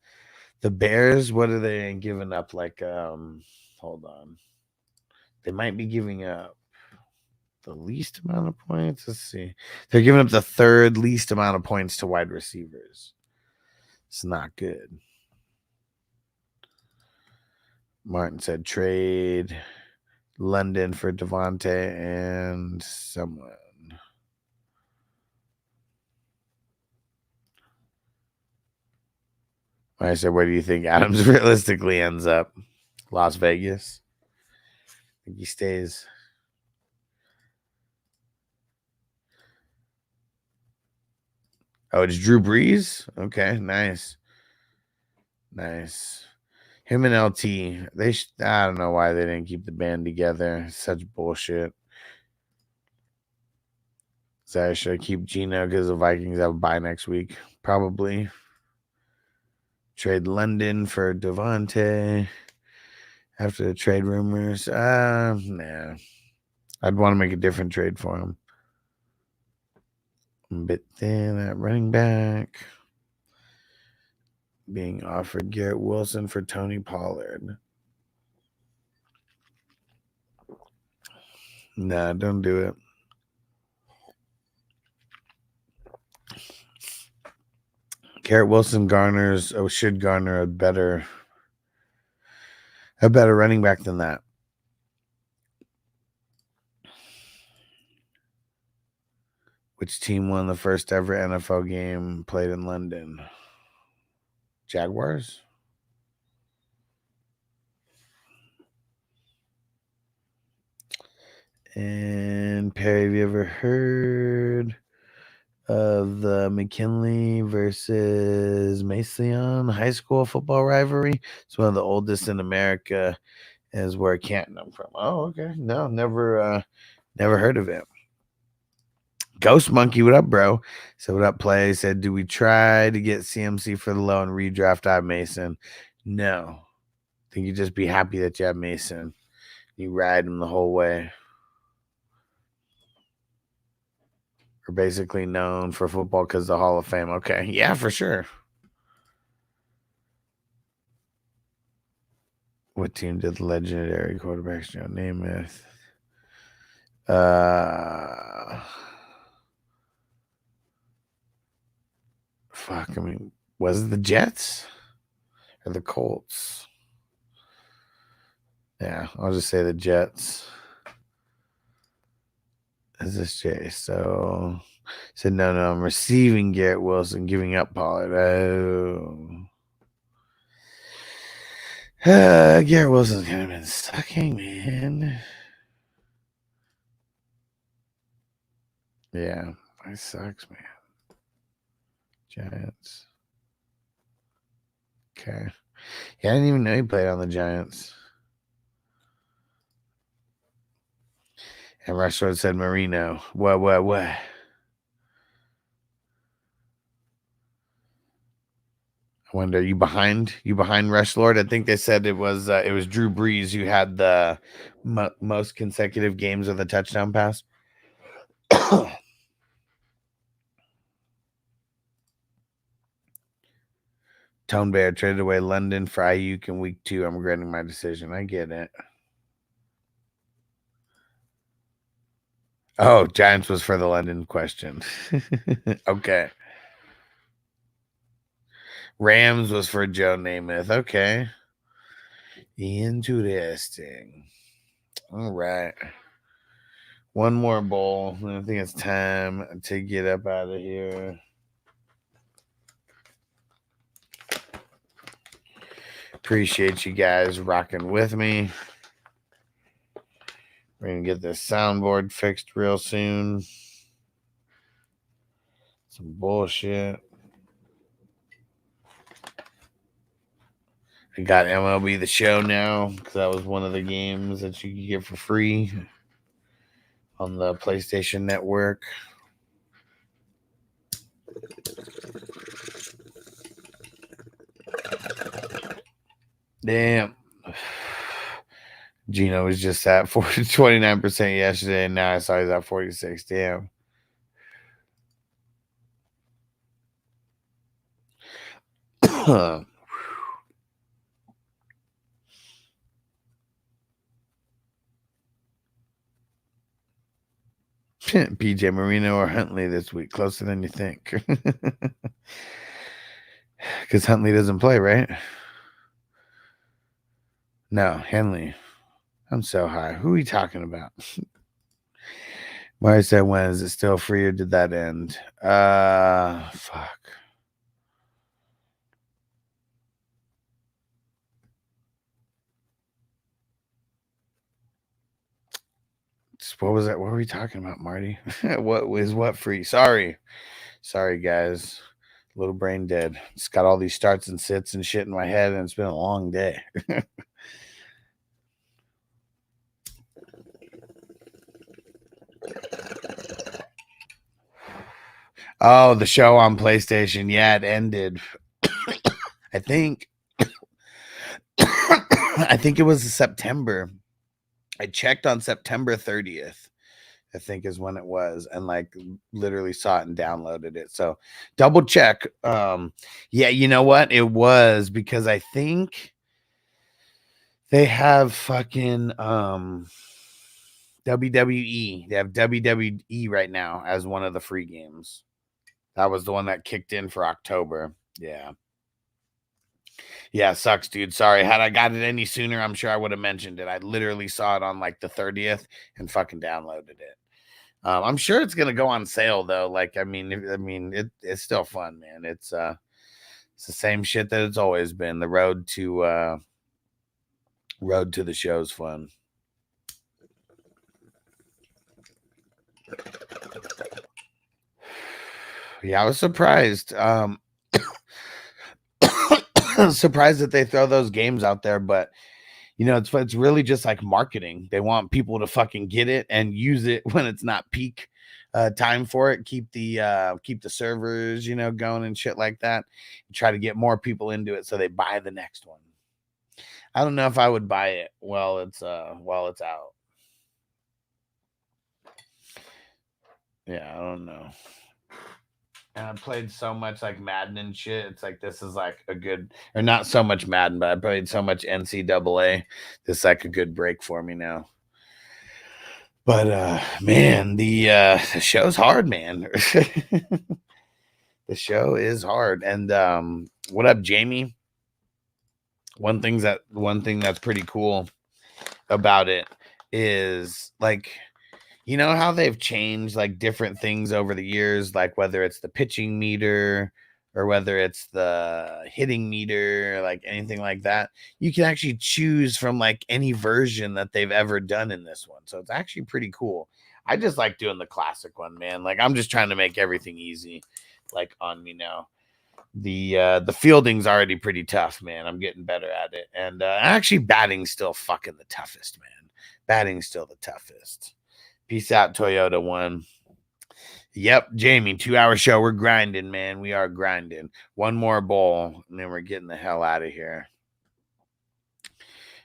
Bears, what are they giving up? Like, hold on. They might be giving up the least amount of points. Let's see. They're giving up the 3rd least amount of points to wide receivers. It's not good. Martin said trade London for Devontae and someone. I said, where do you think Adams realistically ends up? Las Vegas. I think he stays. Oh, it's Drew Brees? Okay, nice. Nice. Him and LT, I don't know why they didn't keep the band together. Such bullshit. So should I keep Gino because the Vikings have a bye next week? Probably. Trade London for Devontae after the trade rumors. Nah. I'd want to make a different trade for him. But then at running back, being offered Garrett Wilson for Tony Pollard. Nah, don't do it. Garrett Wilson should garner a better running back than that. Which team won the first ever NFL game played in London? Jaguars? And Perry, have you ever heard of the McKinley versus Mason high school football rivalry? It's one of the oldest in America, is where Canton I'm from. Oh, okay. No, never heard of it. Ghost Monkey, what up, bro? So what up, play? Said, do we try to get CMC for the low and redraft out Mason? No. I think you'd just be happy that you have Mason. You ride him the whole way. We're basically known for football because of the Hall of Fame. Okay. Yeah, for sure. What team did the legendary quarterbacks Joe Namath? Fuck, I mean, was it the Jets or the Colts? Yeah, I'll just say the Jets. Is this Jay? So Said no, I'm receiving Garrett Wilson, giving up Pollard. Oh. Garrett Wilson's kind of been sucking, man. Yeah, that sucks, man. Giants. Okay. Yeah, I didn't even know he played on the Giants. And Rushford said Marino. What? I wonder, you behind? You behind Rush Lord? I think they said it was Drew Brees who had the most consecutive games with a touchdown pass. Tone Bear traded away London for Ayuk in week 2. I'm regretting my decision. I get it. Oh, Giants was for the London question. Okay. Rams was for Joe Namath. Okay. Interesting. All right. One more bowl. I think it's time to get up out of here. Appreciate you guys rocking with me. We're going to get this soundboard fixed real soon. Some bullshit. I got MLB The Show now because that was one of the games that you could get for free on the PlayStation Network. Damn. Gino was just at 29% yesterday, and now I saw he's at 46. Damn. PJ Marino or Huntley this week, closer than you think. Because Huntley doesn't play, right? No, Henley. I'm so high. Who are you talking about? Mari said, when is it still free or did that end? Fuck. What was that? What were we talking about, Marty? What free? Sorry, guys. Little brain dead. It's got all these starts and sits and shit in my head, and it's been a long day. Oh, the show on PlayStation. Yeah, it ended. I think it was September. I checked on September 30th, I think is when it was, and like literally saw it and downloaded it. So double check. Yeah, you know what? It was because I think they have fucking WWE. They have WWE right now as one of the free games. That was the one that kicked in for October. Yeah. Yeah, sucks, dude. Sorry. Had I got it any sooner, I'm sure I would have mentioned it. I literally saw it on like the 30th and fucking downloaded it. I'm sure it's gonna go on sale though. Like, I mean, it's still fun, man. It's the same shit that it's always been. The road to the show's fun. Yeah, I was surprised. Surprised that they throw those games out there, but you know, it's really just like marketing. They want people to fucking get it and use it when it's not peak time for it. Keep the servers, you know, going and shit like that. Try to get more people into it so they buy the next one. I don't know if I would buy it while it's out. Yeah, I don't know. And I played so much like Madden and shit. It's like this is like a good, or not so much Madden, but I played so much NCAA. This is like a good break for me now. But man, the show's hard, man. The show is hard. And what up, Jamie? One thing that's pretty cool about it is like, You know how they've changed like different things over the years, like whether it's the pitching meter or whether it's the hitting meter, like anything like that. You can actually choose from like any version that they've ever done in this one. So it's actually pretty cool. I just like doing the classic one, man. Like I'm just trying to make everything easy, like on me now. The fielding's already pretty tough, man. I'm getting better at it. And actually batting's still fucking the toughest, man. Batting's still the toughest. Peace out, Toyota One. Yep, Jamie, 2-hour show. We're grinding, man. We are grinding. One more bowl, and then we're getting the hell out of here.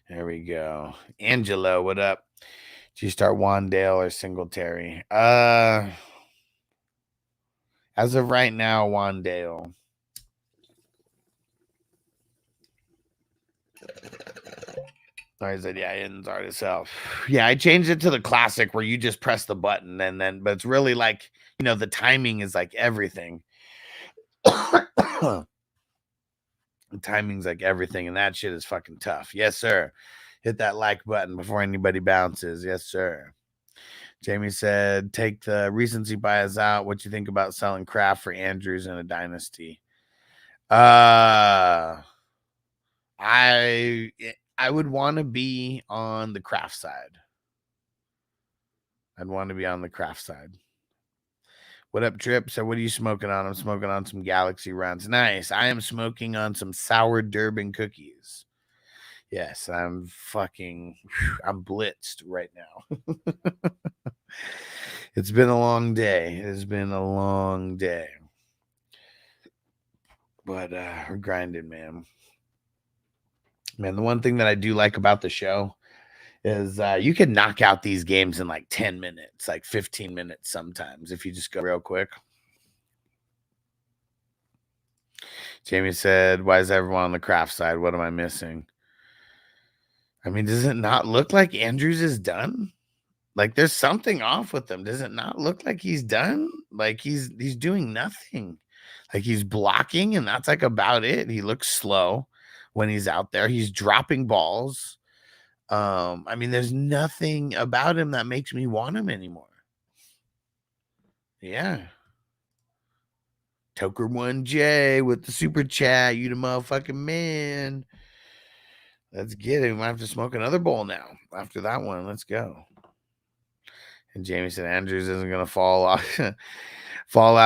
There we go. Angelo, what up? Did you start Wandale or Singletary? As of right now, Wandale. I said, yeah, it's hard as hell. Yeah, I changed it to the classic where you just press the button but it's really like, you know, the timing is like everything. The timing's like everything, and that shit is fucking tough. Yes, sir. Hit that like button before anybody bounces. Yes, sir. Jamie said, take the recency bias out. What you think about selling Kraft for Andrews in a dynasty? I would want to be on the Kraft side. I'd want to be on the Kraft side. What up, Trip? So what are you smoking on? I'm smoking on some Galaxy Runs. Nice. I am smoking on some sour Durban cookies. Yes, I'm blitzed right now. It's been a long day. It has been a long day. But we're grinding, man. Man, the one thing that I do like about the show is you can knock out these games in like 10 minutes, like 15 minutes sometimes, if you just go real quick. Jamie said, why is everyone on the Kraft side? What am I missing? I mean, does it not look like Andrews is done? Like there's something off with him. Does it not look like he's done? Like he's doing nothing. Like he's blocking, and that's like about it. He looks slow when he's out there. He's dropping balls. I mean, there's nothing about him that makes me want him anymore. Yeah. Toker 1J with the super chat. You the motherfucking man. Let's get it. We might have to smoke another bowl now. After that one, let's go. And Jamie said Andrews isn't gonna fall out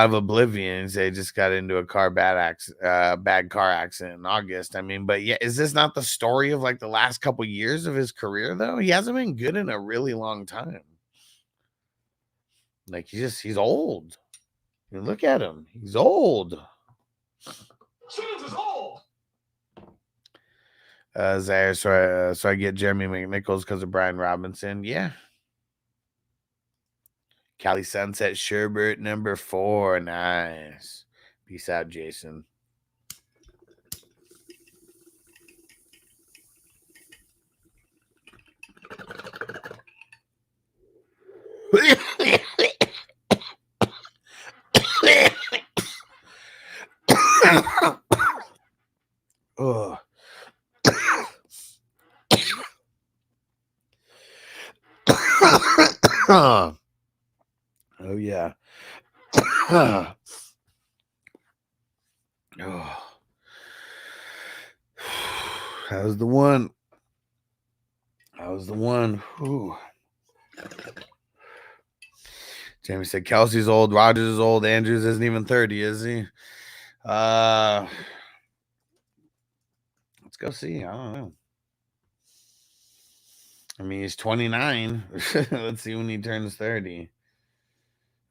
of oblivion and say just got into a bad car accident in August. I mean, but yeah, is this not the story of like the last couple years of his career though? He hasn't been good in a really long time. Like he's old. I mean, look at him. He's old. Simmons is old. Zaire, so I get Jeremy McNichols because of Brian Robinson. Yeah. Cali Sunset Sherbert number 4. Nice. Peace out, Jason. Oh. Oh yeah. Oh. That was the one. Whew. Jamie said Kelsey's old, Rogers is old, Andrews isn't even 30, is he? Let's go see. I don't know. I mean, he's 29. Let's see when he turns 30.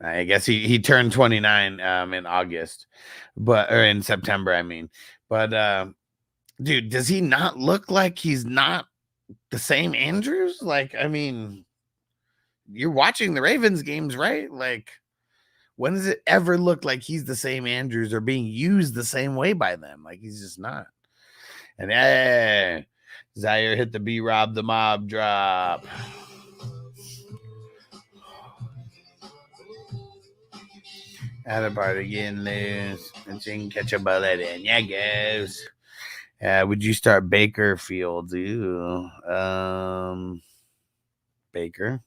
I guess he turned 29 in August, or in September, I mean. But dude, does he not look like he's not the same Andrews? Like, I mean, you're watching the Ravens games, right? Like, when does it ever look like he's the same Andrews or being used the same way by them? Like, he's just not. And hey, Zaire hit the B-Rob the mob drop. At a party getting loose and she can catch a bullet in. Yeah, goes. Would you start Baker Fields? Ooh. Baker.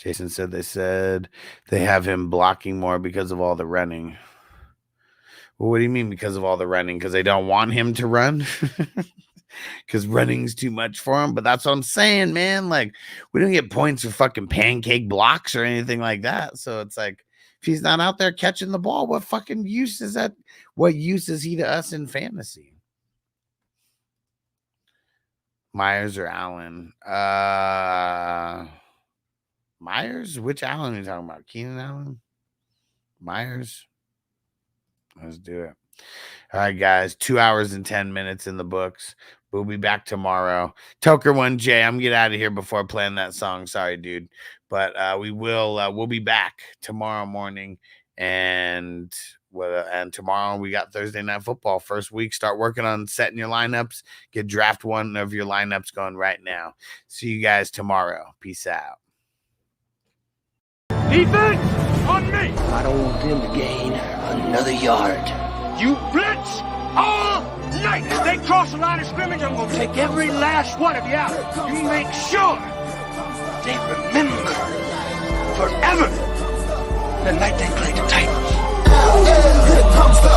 Jason said they have him blocking more because of all the running. Well, what do you mean because of all the running? Because they don't want him to run? Because running's too much for him? But that's what I'm saying, man. Like, we don't get points for fucking pancake blocks or anything like that. So it's like, if he's not out there catching the ball, what fucking use is that? What use is he to us in fantasy? Myers or Allen? Myers? Which Allen are you talking about? Keenan Allen? Myers? Let's do it. All right, guys. 2 hours and 10 minutes in the books. We'll be back tomorrow. Toker1J, I'm get out of here before playing that song. Sorry, dude. But we'll be back tomorrow morning. And tomorrow we got Thursday Night Football. First week, start working on setting your lineups. Get draft one of your lineups going right now. See you guys tomorrow. Peace out. Defense on me. I don't want them to gain another yard. You blitz all night. If they cross the line of scrimmage, I'm going to take every last one of you out. You make sure they remember forever the night they played the Titans. Here comes the